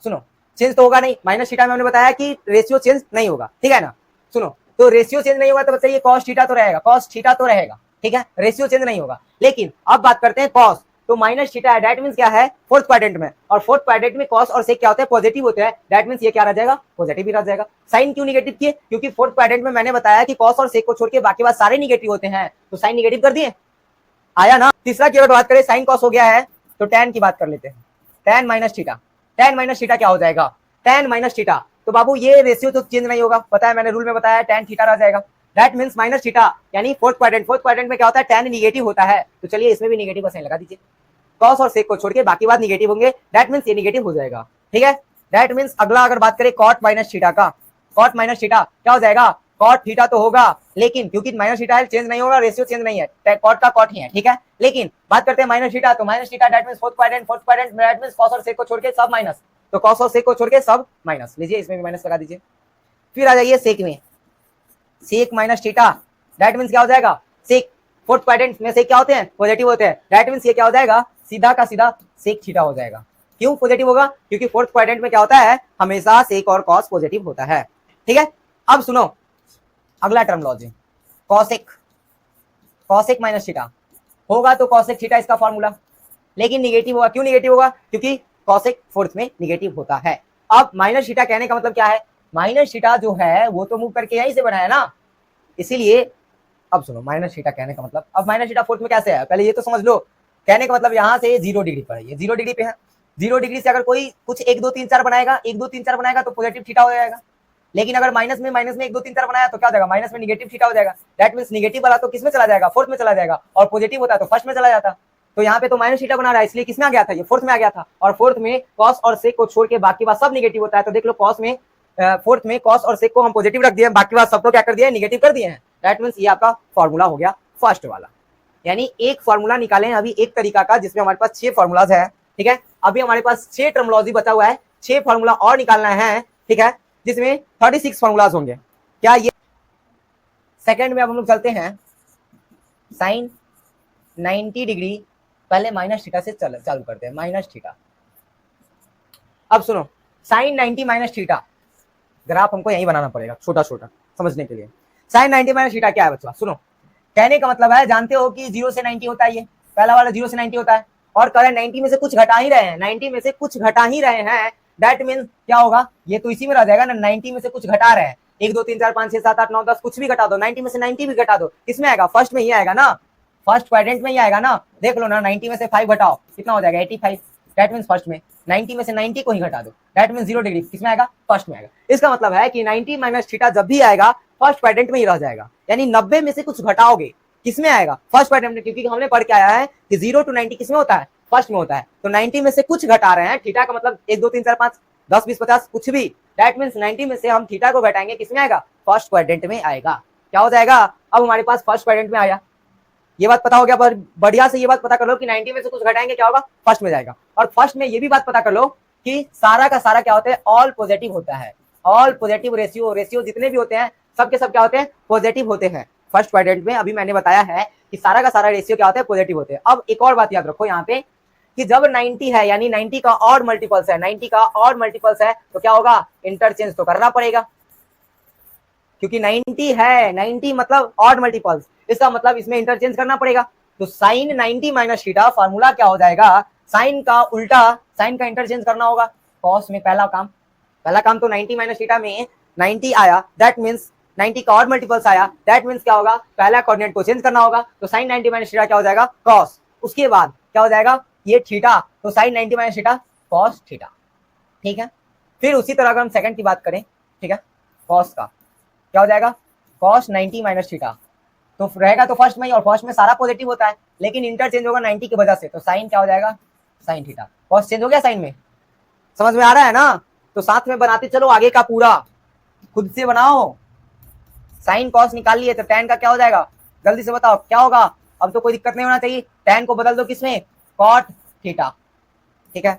सुनो चेंज तो होगा नहीं, माइनस थीटा में हमने बताया कि रेशियो चेंज नहीं होगा, ठीक है ना। सुनो तो रेशियो चेंज नहीं होगा तो बताइए कॉस थीटा तो रहेगा, कॉस थीटा तो रहेगा, ठीक है, रेशियो चेंज नहीं होगा। लेकिन अब बात करते हैं कॉस, तो माइनस थीटा है, दैट मींस क्या है, फोर्थ क्वाड्रेंट में, और फोर्थ क्वाड्रेंट में कॉस और सेक क्या होते हैं, पॉजिटिव होते हैं। दैट मींस ये क्या रह जाएगा, पॉजिटिव ही रह जाएगा। साइन क्यों निगेटिव किए, क्योंकि फोर्थ क्वाड्रेंट में मैंने बताया कि कॉस और सेक को छोड़ के बाकी बात सारे निगेटिव होते हैं, तो साइन निगेटिव कर दिए, आया ना। तीसरा कीवर्ड बात करें, साइन कॉस हो गया है, तो टैन की बात कर लेते हैं। Tan minus theta, tan minus theta क्या हो जाएगा, टैन माइनस थीटा, तो बाबू ये रेशियो तो चेंज नहीं होगा, पता है मैंने रूल में बताया, टैन थीटा रह जाएगा। दैट मींस माइनस थीटा यानी फोर्थ क्वाड्रेंट, फोर्थ क्वाड्रेंट में क्या होता है, टैन निगेटिव होता है, तो चलिए इसमें भी निगेटिव का साइन लगा दीजिए। कॉस और सेक को छोड़ के बाकी बात निगेटिव होंगे, दैट मींस ये निगेटिव हो जाएगा, ठीक है। दैट मींस अगला अगर बात करें कॉट माइनस थीटा का, कॉट माइनस थीटा क्या हो जाएगा, कॉट थीटा तो होगा, लेकिन क्योंकि माइनस थीटा है चेंज नहीं होगा, रेशियो चेंज नहीं है, कॉट का कॉट ही है, ठीक है। लेकिन बात करते हैं माइनस थीटा, तो minus theta that means fourth quadrant, fourth quadrant that means cos और सेक को छोड़ के सब माइनस, तो कॉस और सेक को छोड़ के सब माइनस, लीजिए इसमें भी माइनस लगा दीजिए। फिर आ जाइए सेक में, sec minus theta that means क्या हो जाएगा, सेक फोर्थ क्वाड्रेंट में सेक क्या होते हैं, पॉजिटिव होते हैं, दैट मींस ये क्या हो जाएगा, सीधा का सीधा सेक थीटा हो जाएगा। क्यों पॉजिटिव होगा, क्योंकि फोर्थ क्वाड्रेंट में क्या होता है, हमेशा सेक और कॉस पॉजिटिव होता है, ठीक है। अब सुनो अगला terminology, cosec, cosec minus theta होगा तो कॉसेक थीटा इसका फॉर्मूला, लेकिन निगेटिव होगा। क्यों निगेटिव होगा, क्योंकि कॉसेक फोर्थ में निगेटिव होता है। अब माइनस थीटा कहने का मतलब क्या है, माइनस थीटा जो है वो तो मूव करके यहीं से बना है ना, इसीलिए अब सुनो माइनस थीटा कहने का मतलब, अब माइनस थीटा फोर्थ में कैसे है, पहले ये तो समझ लो। कहने का मतलब यहाँ से 0 डिग्री पर है, ये 0 डिग्री पे है, 0 डिग्री से अगर कोई कुछ 1 2 3 4 बनाएगा, 1 2 3 4 बनाएगा तो पॉजिटिव थीटा हो जाएगा। लेकिन अगर माइनस में 1 2 3 4 बनाया तो क्या हो जाएगा, माइनस में निगेटिव थीटा हो जाएगा। दैट मींस निगेटिव वाला तो किस में चला जाएगा, फोर्थ में चला जाएगा, और पॉजिटिव होता है तो फर्स्ट में चला जाता। तो यहाँ पे तो माइनस थीटा बना रहा है, इसलिए किसमें आ गया था, ये फोर्थ में आ गया था। और फोर्थ में कॉस और सेक को छोड़ के बाकी बात सब निगेटिव होता है, तो देख लो कॉस में फोर्थ में कॉस और सेक को हम पॉजिटिव रख दिए, बाकी बात सब तो क्या कर दिया, निगेटिव कर दिए हैं। दैट मींस ये आपका फॉर्मूला हो गया फर्स्ट वाला। यानी एक फॉर्मूला निकालें अभी एक तरीका का, जिसमें हमारे पास 6 फॉर्मूलाज है, ठीक है। अभी हमारे पास 6 टर्मोलॉजी बचा हुआ है, 6 फॉर्मूला और निकालना है, ठीक है, जिसमें 36 फॉर्मूलाज होंगे। क्या ये सेकंड में अब हम लोग चलते हैं, साइन 90 डिग्री, पहले माइनस थीटा से चालू करते हैं, माइनस थीटा। अब सुनो साइन 90 माइनस थीटा, ग्राफ हमको यही बनाना पड़ेगा छोटा छोटा समझने के लिए। साइन 90 माइनस थीटा क्या है बच्चा, सुनो कहने का मतलब है, जानते हो कि 0 से 90 होता है, ये पहला वाला 0 से 90 होता है, और करंट 90 में से कुछ घटा ही रहे हैं, 90 में से कुछ घटा ही रहे हैं। दैट मींस क्या होगा, ये तो इसी में रह जाएगा ना, 90 में से कुछ घटा रहे हैं, 1 2 3 4 5 6 7 8 9 10 कुछ भी घटा दो, 90 में से 90 भी घटा दो, किसमें आएगा, फर्स्ट में ही आएगा ना, फर्स्ट क्वाड्रेंट में ही आएगा ना। देख लो ना 90 में से 5 घटाओ कितना हो जाएगा 85, दैट मींस फर्स्ट में। 90 में से 90 को ही घटा दो, दैट मींस 0 डिग्री किसमें आएगा, फर्स्ट में आएगा। इसका मतलब है कि 90 माइनस थीटा जब भी आएगा फर्स्ट क्वाड्रेंट में ही रह जाएगा, यानी 90 में से कुछ घटाओगे किसमें आएगा, फर्स्ट क्वाड्रेंट में, क्योंकि हमने पढ़ के आया है कि 0 to 90 किसमें होता है, फर्स्ट में होता है। तो 90 में से कुछ घटा रहे हैं, थीटा का मतलब 1 2 3 4 5 10 20 50 कुछ भी, दैट मींस 90 में से हम थीटा को घटाएंगे, किसमें आएगा, फर्स्ट क्वाड्रेंट में आएगा। क्या हो जाएगा, अब हमारे पास फर्स्ट क्वाड्रेंट में आया, ये बात पता हो गया। पर बढ़िया से ये बात पता कर लो कि 90 में से कुछ घटाएंगे क्या होगा, फर्स्ट में जाएगा। और फर्स्ट में ये भी बात पता कर लो कि सारा का सारा क्या होता है, ऑल पॉजिटिव होता है, ऑल पॉजिटिव रेशियो जितने भी होते हैं सब के सब क्या होते हैं, पॉजिटिव होते हैं फर्स्ट क्वाड्रेंट में। अभी मैंने बताया है कि सारा का सारा रेशियो क्या होता है, पॉजिटिव होते हैं। अब एक और बात याद रखो यहाँ पे कि जब 90 है यानी 90 का और मल्टीपल्स है, 90 का और मल्टीपल्स है तो क्या होगा, इंटरचेंज तो करना पड़ेगा, क्योंकि 90 है, 90 मतलब ऑड मल्टीपल्स, इसका मतलब इसमें इंटरचेंज करना पड़ेगा। तो साइन 90 माइनस थीटा फॉर्मूला क्या हो जाएगा, साइन का उल्टा, साइन का इंटरचेंज करना होगा कॉस में। पहला काम तो 90 माइनस थीटा में 90 आया, दैट मीन्स 90 का और मल्टीपल्स आया, दैट मीन्स क्या होगा, पहला कोऑर्डिनेट को चेंज करना होगा, तो साइन 90 माइनस थीटा क्या हो जाएगा, कॉस। उसके बाद क्या हो जाएगा, ये थीटा, तो sine 90 minus theta cos theta. ठीक है, फिर उसी तरह अगर हम सेकंड की बात करें, ठीक है, कॉस का क्या हो जाएगा, कॉस 90 माइनस थीटा, तो रहेगा तो फर्स्ट में ही, और फर्स्ट में सारा पॉजिटिव होता है, लेकिन इंटरचेंज होगा 90 की वजह से, तो साइन क्या हो जाएगा, साइन थीटा। कॉस चेंज हो गया साइन में, समझ में आ रहा है ना। तो साथ में बनाते चलो, आगे का पूरा खुद से बनाओ। साइन कॉस निकाल लिए तो tan का क्या हो जाएगा, जल्दी से बताओ क्या होगा। अब तो कोई दिक्कत नहीं होना चाहिए, tan को बदल दो किसमें, cot थीटा। ठीक है,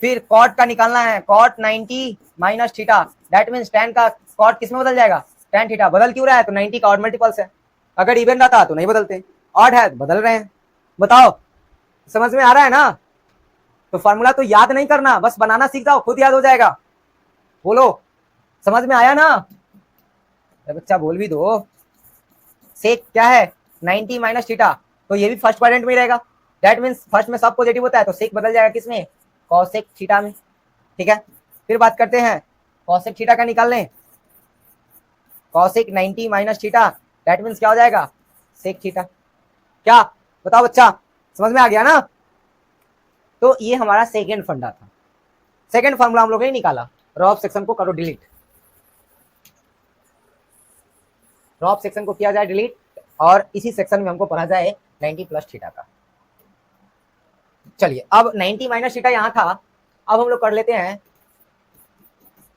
फिर cot का निकालना है, cot 90 minus theta, that means tan का cot किसमें बदल जाएगा, tan थीटा। बदल क्यों रहा है, तो 90 का ऑड मल्टीपल्स है, अगर इवन रहता तो नहीं बदलते, ऑड है तो बदल रहे हैं। बताओ समझ में आ रहा है ना। तो फॉर्मूला तो याद नहीं करना, बस बनाना सीख जाओ, खुद याद हो जाएगा। बोलो समझ में आया ना। बच्चा बोल भी दो। सेक क्या है, 90 माइनस थीटा, तो ये भी फर्स्ट क्वाड्रेंट में रहेगा, दैट मीन्स फर्स्ट में सब पॉजिटिव होता है, तो सेक बदल जाएगा किसमें, कॉसेक थीटा में। ठीक है, फिर बात करते हैं कॉसेक थीटा का निकाल लें, cosec 90 minus theta, that means क्या हो जाएगा, सेक थीटा। क्या बताओ बच्चा, समझ में आ गया ना। तो ये हमारा सेकेंड फंडा था, सेकेंड फॉर्मूला हम लोग ने निकाला। रॉफ सेक्शन को करो डिलीट, रॉफ सेक्शन को किया जाए डिलीट, और इसी सेक्शन में हमको पढ़ा जाए 90 प्लस थीटा का। चलिए अब 90 माइनस थीटा यहाँ था, अब हम लोग कर लेते हैं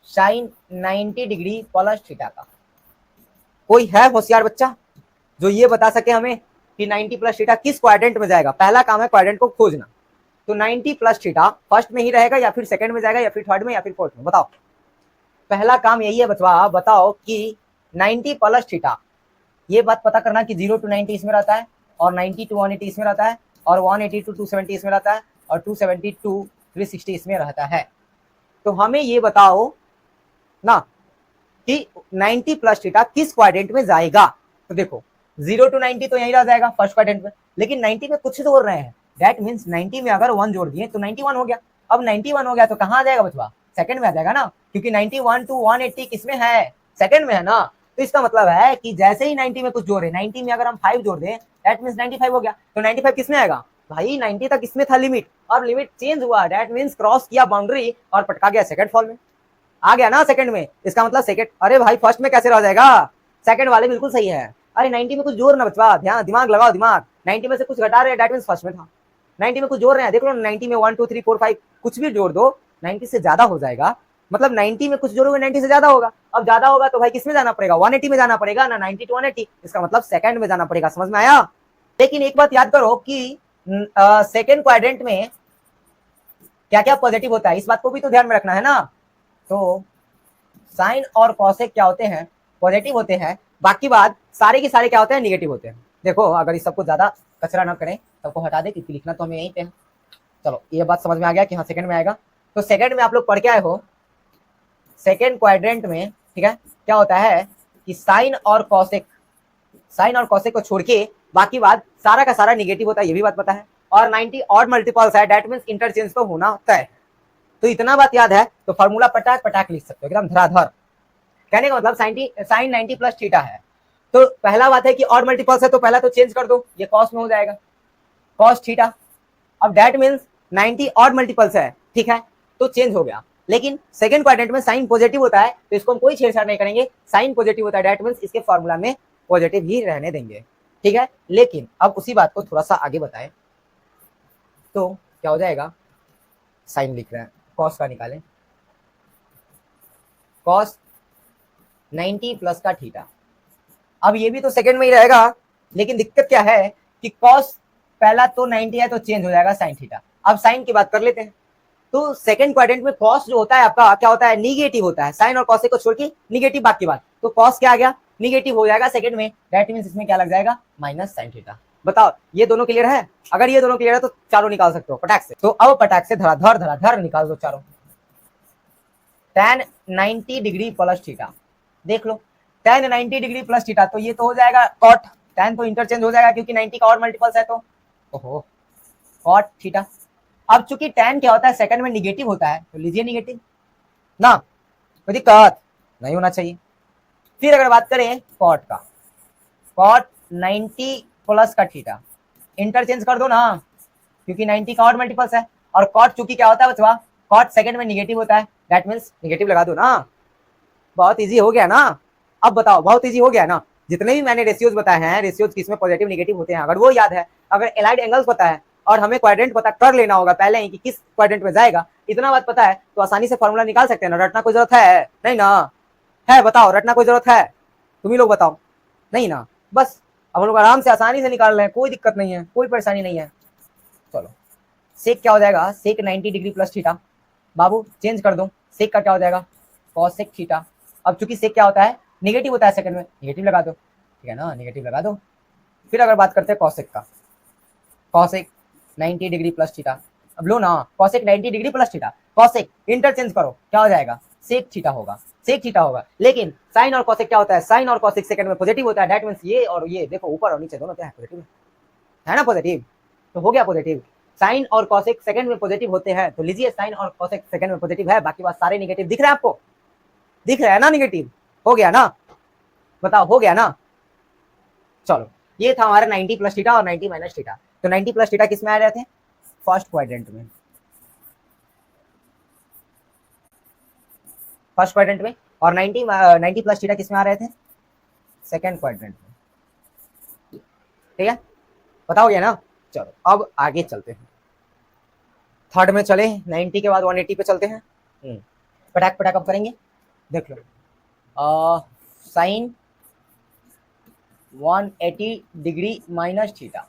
साइन 90 डिग्री प्लस थीटा का। कोई है होशियार बच्चा जो ये बता सके हमें कि 90 प्लस थीटा किस क्वाड्रेंट में जाएगा। पहला काम है क्वाड्रेंट को खोजना, तो 90 प्लस थीटा फर्स्ट में ही रहेगा, या फिर सेकंड में जाएगा, या फिर थर्ड में, या फिर फोर्थ में, बताओ। पहला काम यही है बचवा, बताओ कि 90 प्लस थीटा, ये बात पता करना कि 0 to 90 इसमें रहता है, और 90 to 180 इसमें रहता है, और 180 to 270 इसमें रहता है, और 270 to 360 इसमें रहता है। तो हमें ये बताओ ना कि 90 प्लस थीटा किस क्वाड्रेंट में जाएगा। तो देखो 0 to 90 तो यही रह जाएगा फर्स्ट क्वाड्रेंट में, लेकिन 90 में कुछ जोड़ रहे हैं, दैट मीन्स 90 में अगर 1 जोड़ दिए तो 91 हो गया। अब 91 हो गया तो कहाँ आ जाएगा बचवा, सेकंड में आ जाएगा ना, क्योंकि 91 to 180 किसमें है, सेकंड में है ना। तो इसका मतलब है कि जैसे ही 90 में कुछ जोड़े, 90 में अगर हम 5 जोड़ दें, दैट मीन्स 95 हो गया। तो 95 किसमें आएगा भाई, 90 तक इसमें था लिमिट, अब लिमिट चेंज हुआ, दैट मीन्स क्रॉस किया बाउंड्री और पटका गया सेकंड फॉल में, आ गया ना सेकंड में। इसका मतलब सेकंड, अरे भाई फर्स्ट में कैसे रह जाएगा, सेकंड वाले बिल्कुल सही है। अरे 90 में कुछ जोड़ ना बचवा, ध्यान दिमाग लगाओ, दिमाग 90 में से कुछ घटा रहे हैं, दैट मीन्स फर्स्ट में था। 90 में कुछ जोड़ रहे हैं, देख लो 90 में 1 2 3 4 5 कुछ भी जोड़ दो, 90 से ज्यादा हो जाएगा, मतलब 90 में कुछ जोड़ोगे 90 से ज्यादा होगा। अब ज्यादा होगा तो भाई किसमें जाना पड़ेगा, 180 में जाना पड़ेगा ना, 90 to 180, इसका मतलब सेकंड में जाना पड़ेगा। समझ में आया। लेकिन एक बात याद करो कि सेकंड क्वाड्रेंट में क्या क्या पॉजिटिव होता है, इस बात को भी तो ध्यान में रखना है ना। तो साइन और कॉसेक क्या होते हैं, पॉजिटिव होते हैं, बाकी बात सारे के सारे क्या होते हैं, निगेटिव होते हैं। देखो अगर इस सबको ज्यादा कचरा ना करें, सबको हटा दे, क्योंकि लिखना तो हमें यहीं पे है। चलो ये बात समझ में आ गया कि हाँ सेकंड में आएगा। तो सेकंड में आप लोग पढ़ के आए हो, सेकंड क्वाड्रेंट में, ठीक है, क्या होता है कि साइन और कॉसेक, साइन और कॉसेक को छोड़ के बाकी बात सारा का सारा निगेटिव होता है, ये भी बात पता है। और 90 ऑड मल्टीपल्स है, दैट मींस इंटरचेंज तो होना होता है। तो इतना बात याद है तो फॉर्मूला पटाक पटाक लिख सकते हो एकदम धराधर। कहने का मतलब साइन 90 प्लस थीटा है, तो पहला बात है कि ऑड मल्टीपल्स है, तो पहला तो चेंज कर दो, ये कॉस में हो जाएगा, कॉस थीटा। अब दैट मींस 90 ऑड मल्टीपल्स है, ठीक है, तो चेंज हो गया। लेकिन सेकंड क्वाड्रेंट में साइन पॉजिटिव होता है, तो इसको हम कोई छेड़छाड़ नहीं करेंगे, साइन पॉजिटिव होता है, दैट मींस इसके फॉर्मूला में पॉजिटिव ही रहने देंगे, ठीक है। लेकिन अब उसी बात को थोड़ा सा आगे बताएं तो क्या हो जाएगा, साइन लिख रहे हैं, कॉस का निकालें, कॉस 90 प्लस का थीटा। अब ये भी तो सेकंड में ही रहेगा, लेकिन दिक्कत क्या है कि कॉस पहला तो 90 है तो चेंज हो जाएगा साइन थीटा। अब साइन की बात कर लेते हैं, तो सेकंड क्वाड्रेंट में कॉस जो होता है आपका क्या होता है, निगेटिव होता है, साइन और कॉसेक को छोड़ के निगेटिव बाकी बात, तो कॉस क्या आ गया, निगेटिव हो जाएगा सेकंड में, दैट मींस इसमें क्या लग जाएगा, माइनस साइन थीटा। बताओ ये दोनों क्लियर है, अगर ये दोनों क्लियर है तो चारों निकाल सकते हो पटाक से। तो अब पटाक से धराधर धराधर निकाल दो चारों। tan 90 डिग्री प्लस थीटा, देख लो tan 90 डिग्री प्लस थीटा, तो ये तो हो जाएगा कॉट, tan तो इंटरचेंज हो जाएगा क्योंकि 90 का और मल्टीपल्स है, तो ओहो कॉट थीटा। अब चूंकि tan क्या होता है सेकंड में निगेटिव होता है, तो लीजिए निगेटिव ना, कोई दिक्कत नहीं होना चाहिए। फिर अगर बात करें कॉट का, कॉट 90 प्लस का थीटा, इंटरचेंज कर दो ना, क्योंकि 90 का और मल्टीपल्स है, और कॉट चूंकि क्या होता है बचवा, कॉट सेकंड में निगेटिव होता है, दैट मींस निगेटिव लगा दो ना। बहुत इजी हो गया ना, अब बताओ बहुत इजी हो गया ना। जितने भी मैंने रेशियोज बताए हैं, रेशियोज किसमें पॉजिटिव निगेटिव होते हैं, अगर वो याद है, अगर एलाइड एंगल्स पता है, और हमें क्वाड्रेंट पता कर लेना होगा पहले ही कि किस क्वाड्रेंट में जाएगा, इतना बात पता है तो आसानी से फॉर्मूला निकाल सकते हैं ना। रटना कोई जरूरत है नहीं ना, है बताओ, रटना कोई जरूरत है, तुम ही लोग बताओ, नहीं ना। बस अब हम लोग आराम से आसानी से निकाल रहे हैं, कोई दिक्कत नहीं है, कोई परेशानी नहीं है। चलो सेक क्या हो जाएगा, सेक 90 डिग्री प्लस थीटा, बाबू चेंज कर दो, सेक का क्या हो जाएगा कॉसेक थीटा। अब चूंकि सेक क्या होता है निगेटिव होता है सेकंड में, निगेटिव लगा दो, ठीक है ना, निगेटिव लगा दो। फिर अगर बात करते हैं कॉसेक का, कॉसेक 90 डिग्री प्लस थीटा, अब लो ना cosec 90 degree plus theta, cosec interchange करो क्या हो जाएगा सेक थीटा होगा, सेक थीटा होगा। लेकिन साइन और कॉसेक क्या होता है, साइन और कॉसेक सेकंड में पॉजिटिव होता है, दैट मींस ये और ये देखो ऊपर और नीचे दोनों क्या है पॉजिटिव है ना, पॉजिटिव तो हो गया पॉजिटिव। साइन और कॉसेक सेकंड में पॉजिटिव होते हैं, तो लीजिए साइन और कॉसेक सेकंड में पॉजिटिव है, बाकी बात सारे निगेटिव दिख रहे हैं आपको, दिख रहा है ना निगेटिव, हो गया ना, बताओ हो गया ना। चलो ये था हमारा 90 प्लस थीटा और 90 माइनस थीटा। तो 90 प्लस थीटा किस में आ रहे थे, फर्स्ट क्वाड्रेंट में, फर्स्ट क्वाड्रेंट में, और 90 प्लस थीटा किस में आ रहे थे, सेकंड क्वाड्रेंट में, ठीक है, बताओगे ना। चलो अब आगे चलते हैं, थर्ड में चले, 90 के बाद 180 पे चलते हैं। पटाक पटाक अब करेंगे, देख लो साइन 180 डिग्री माइनस थीटा।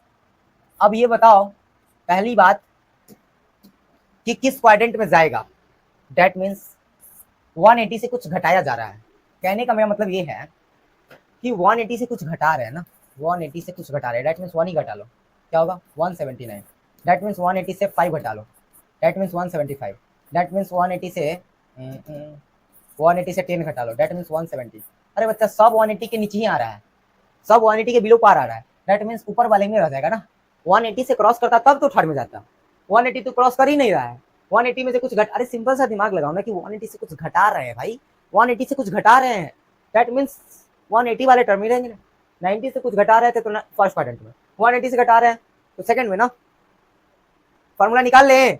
अब ये बताओ पहली बात कि किस क्वाड्रेंट में जाएगा, दैट मीन्स 180 से कुछ घटाया जा रहा है, कहने का मेरा मतलब ये है कि 180 से कुछ घटा रहे हैं ना, 180 से कुछ घटा रहे हैं, दैट मीन्स 1 ही घटा लो, क्या होगा 179, दैट मीन्स 180 से 5 घटा लो, दैट मीन्स 175, दैट मीन्स 180 से 10 घटा लो, दैट मीन्स 170। अरे बच्चा सब 180 के नीचे ही आ रहा है, सब 180 के बिलो पार आ रहा है, दैट मीन्स ऊपर वाले में रह जाएगा ना। 180 से क्रॉस करता तब तो थर्ड में जाता, 180 तो क्रॉस कर ही नहीं रहा है, 180 में से कुछ घट, अरे सिंपल सा दिमाग लगाओ ना कि 180 से कुछ घटा रहे हैं भाई, 180 से कुछ घटा रहे हैं, दैट मीन्स 180 वाले टर्म ही रहेंगे ना। 90 से कुछ घटा रहे थे तो फर्स्ट क्वाड्रेंट में, 180 से घटा रहे हैं तो सेकंड में ना, फॉर्मूला निकाल ले,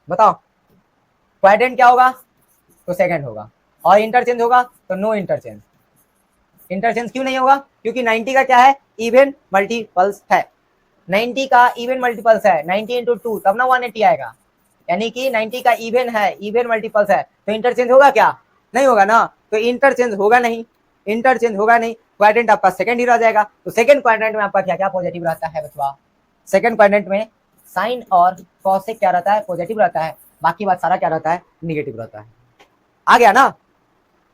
बताओ क्वाड्रेंट क्या होगा तो सेकंड होगा, और इंटरचेंज होगा तो नो इंटरचेंज। इंटरचेंज क्यों नहीं होगा, क्योंकि 90 का क्या है इवन मल्टीपल्स है, 90 का इवन मल्टीपल्स है, 90 इंटू 2 तब ना 180 आएगा, यानी कि 90 का इवन है, इवन मल्टीपल्स है, तो इंटरचेंज होगा क्या, नहीं होगा ना, तो इंटरचेंज होगा नहीं, इंटरचेंज होगा नहीं, क्वाड्रेंट आपका सेकंड ही रह जाएगा। तो सेकंड क्वाड्रेंट में आपका क्या क्या पॉजिटिव रहता है बच्चा, सेकंड क्वाड्रेंट में साइन और कॉसेक क्या रहता है पॉजिटिव रहता है, बाकी बात सारा क्या रहता है निगेटिव रहता है। आ गया ना।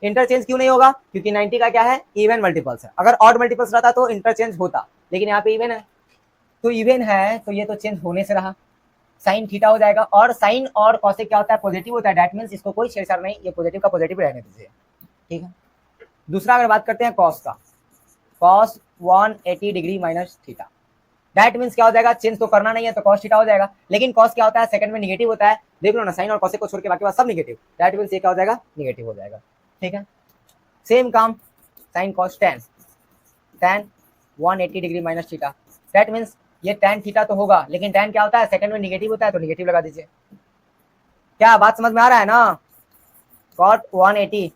इंटरचेंज क्यों नहीं होगा, क्योंकि 90 का क्या है इवन मल्टीपल्स है, अगर ऑड मल्टीपल्स रहता तो इंटरचेंज होता, लेकिन यहाँ पे इवन है, तो इवन है तो ये तो चेंज होने से रहा, साइन थीटा हो जाएगा, और साइन और कॉसेक क्या होता है पॉजिटिव होता है, दैट मींस इसको कोई छेड़छाड़ नहीं, ये पॉजिटिव का पॉजिटिव रहने दीजिए, ठीक है। दूसरा अगर बात करते हैं कॉस का, cos 180 degree minus theta, that means क्या हो जाएगा, चेंज तो करना नहीं है तो कॉस थीटा हो जाएगा, लेकिन कॉस क्या होता है सेकंड में निगेटिव होता है, देख लो ना साइन और कॉसेक को छोड़ के बाकी बात सब निगेटिव, दैट मींस ये क्या हो जाएगा निगेटिव हो जाएगा, ठीक है। सेम काम sine cos tan 180 degree minus theta, that means ये tan थीटा तो होगा, लेकिन tan क्या होता है सेकंड में निगेटिव होता है, तो निगेटिव लगा दीजिए। क्या बात समझ में आ रहा है ना, cot 180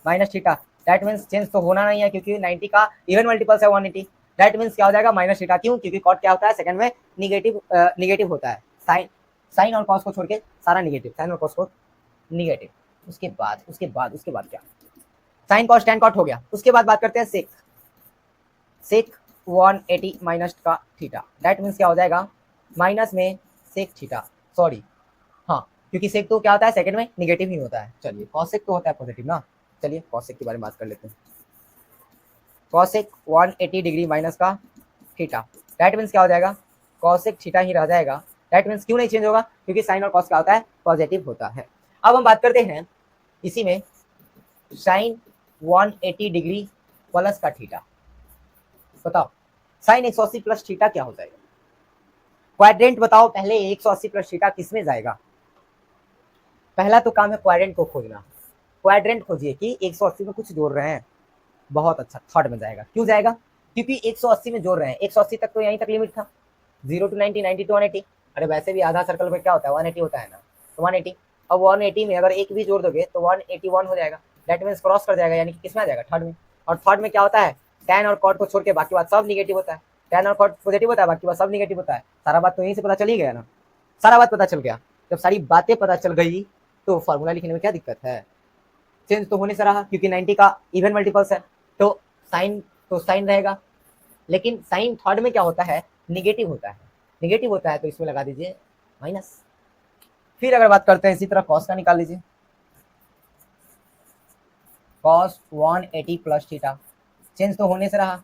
minus theta, that means change तो होना नहीं है क्योंकि 90 का इवन मल्टीपल्स है 180, दैट मींस क्या हो जाएगा माइनस थीटा, क्यों, क्योंकि cot क्या होता है सेकंड में निगेटिव होता है, साइन और cos को छोड़ के सारा निगेटिव, साइन और cos को निगेटिव। उसके बाद क्या, साइन कॉस tan कॉट हो गया। उसके बाद बात करते हैं सेक, सेक 180 माइनस का थीटा, दैट मीन्स क्या हो जाएगा माइनस में सेक थीटा, सॉरी हाँ, क्योंकि सेक तो क्या होता है सेकंड में निगेटिव ही होता है। चलिए कॉसेक तो होता है पॉजिटिव ना, चलिए कॉसेक के बारे में बात कर लेते हैं। कॉसेक 180 डिग्री माइनस का थीटा, दैट मीन्स क्या हो जाएगा कॉसेक थीटा ही रह जाएगा, दैट मीन्स क्यों नहीं चेंज होगा, क्योंकि साइन और कॉस क्या होता है पॉजिटिव होता है। अब हम बात करते हैं इसी में साइन 180 डिग्री प्लस का थीटा, बताओ साइन 180 प्लस थीटा क्या हो जाएगा, क्वाड्रेंट बताओ पहले 180 प्लस थीटा किस में जाएगा। पहला तो काम है क्वाड्रेंट को खोजना। क्वाड्रेंट खोजिए कि 180 में कुछ जोड़ रहे हैं, बहुत अच्छा, थर्ड में जाएगा। क्यों जाएगा? क्योंकि 180 में जोड़ रहे हैं, 180 तक तो यहीं तक लिमिट था, 0 to 90, 90 to 180। अरे वैसे भी आधा सर्कल में क्या होता है, 180 होता है ना, तो 180। अब 180 में अगर एक भी जोड़ दोगे तो 181 हो जाएगा, दैट मीन्स क्रॉस कर जाएगा, यानी कि किसमें आ जाएगा, थर्ड में। और थर्ड में क्या होता है, tan और cot को छोड़ के बाकी बात सब निगेटिव होता है। tan और cot पॉजिटिव होता है, बाकी बात सब निगेटिव होता है। सारा बात तो यहीं से पता चल ही गया ना, सारा बात पता चल गया। जब सारी बातें पता चल गई तो फॉर्मूला लिखने में क्या दिक्कत है। चेंज तो होने से रहा, क्योंकि 90 का इवन मल्टीपल्स है, तो साइन रहेगा। लेकिन साइन थर्ड में क्या होता है, निगेटिव होता है। निगेटिव होता है तो इसमें लगा दीजिए माइनस। फिर अगर बात करते हैं इसी तरह कॉस का, निकाल लीजिए कॉस 180 प्लस थीटा। चेंज तो होने से रहा,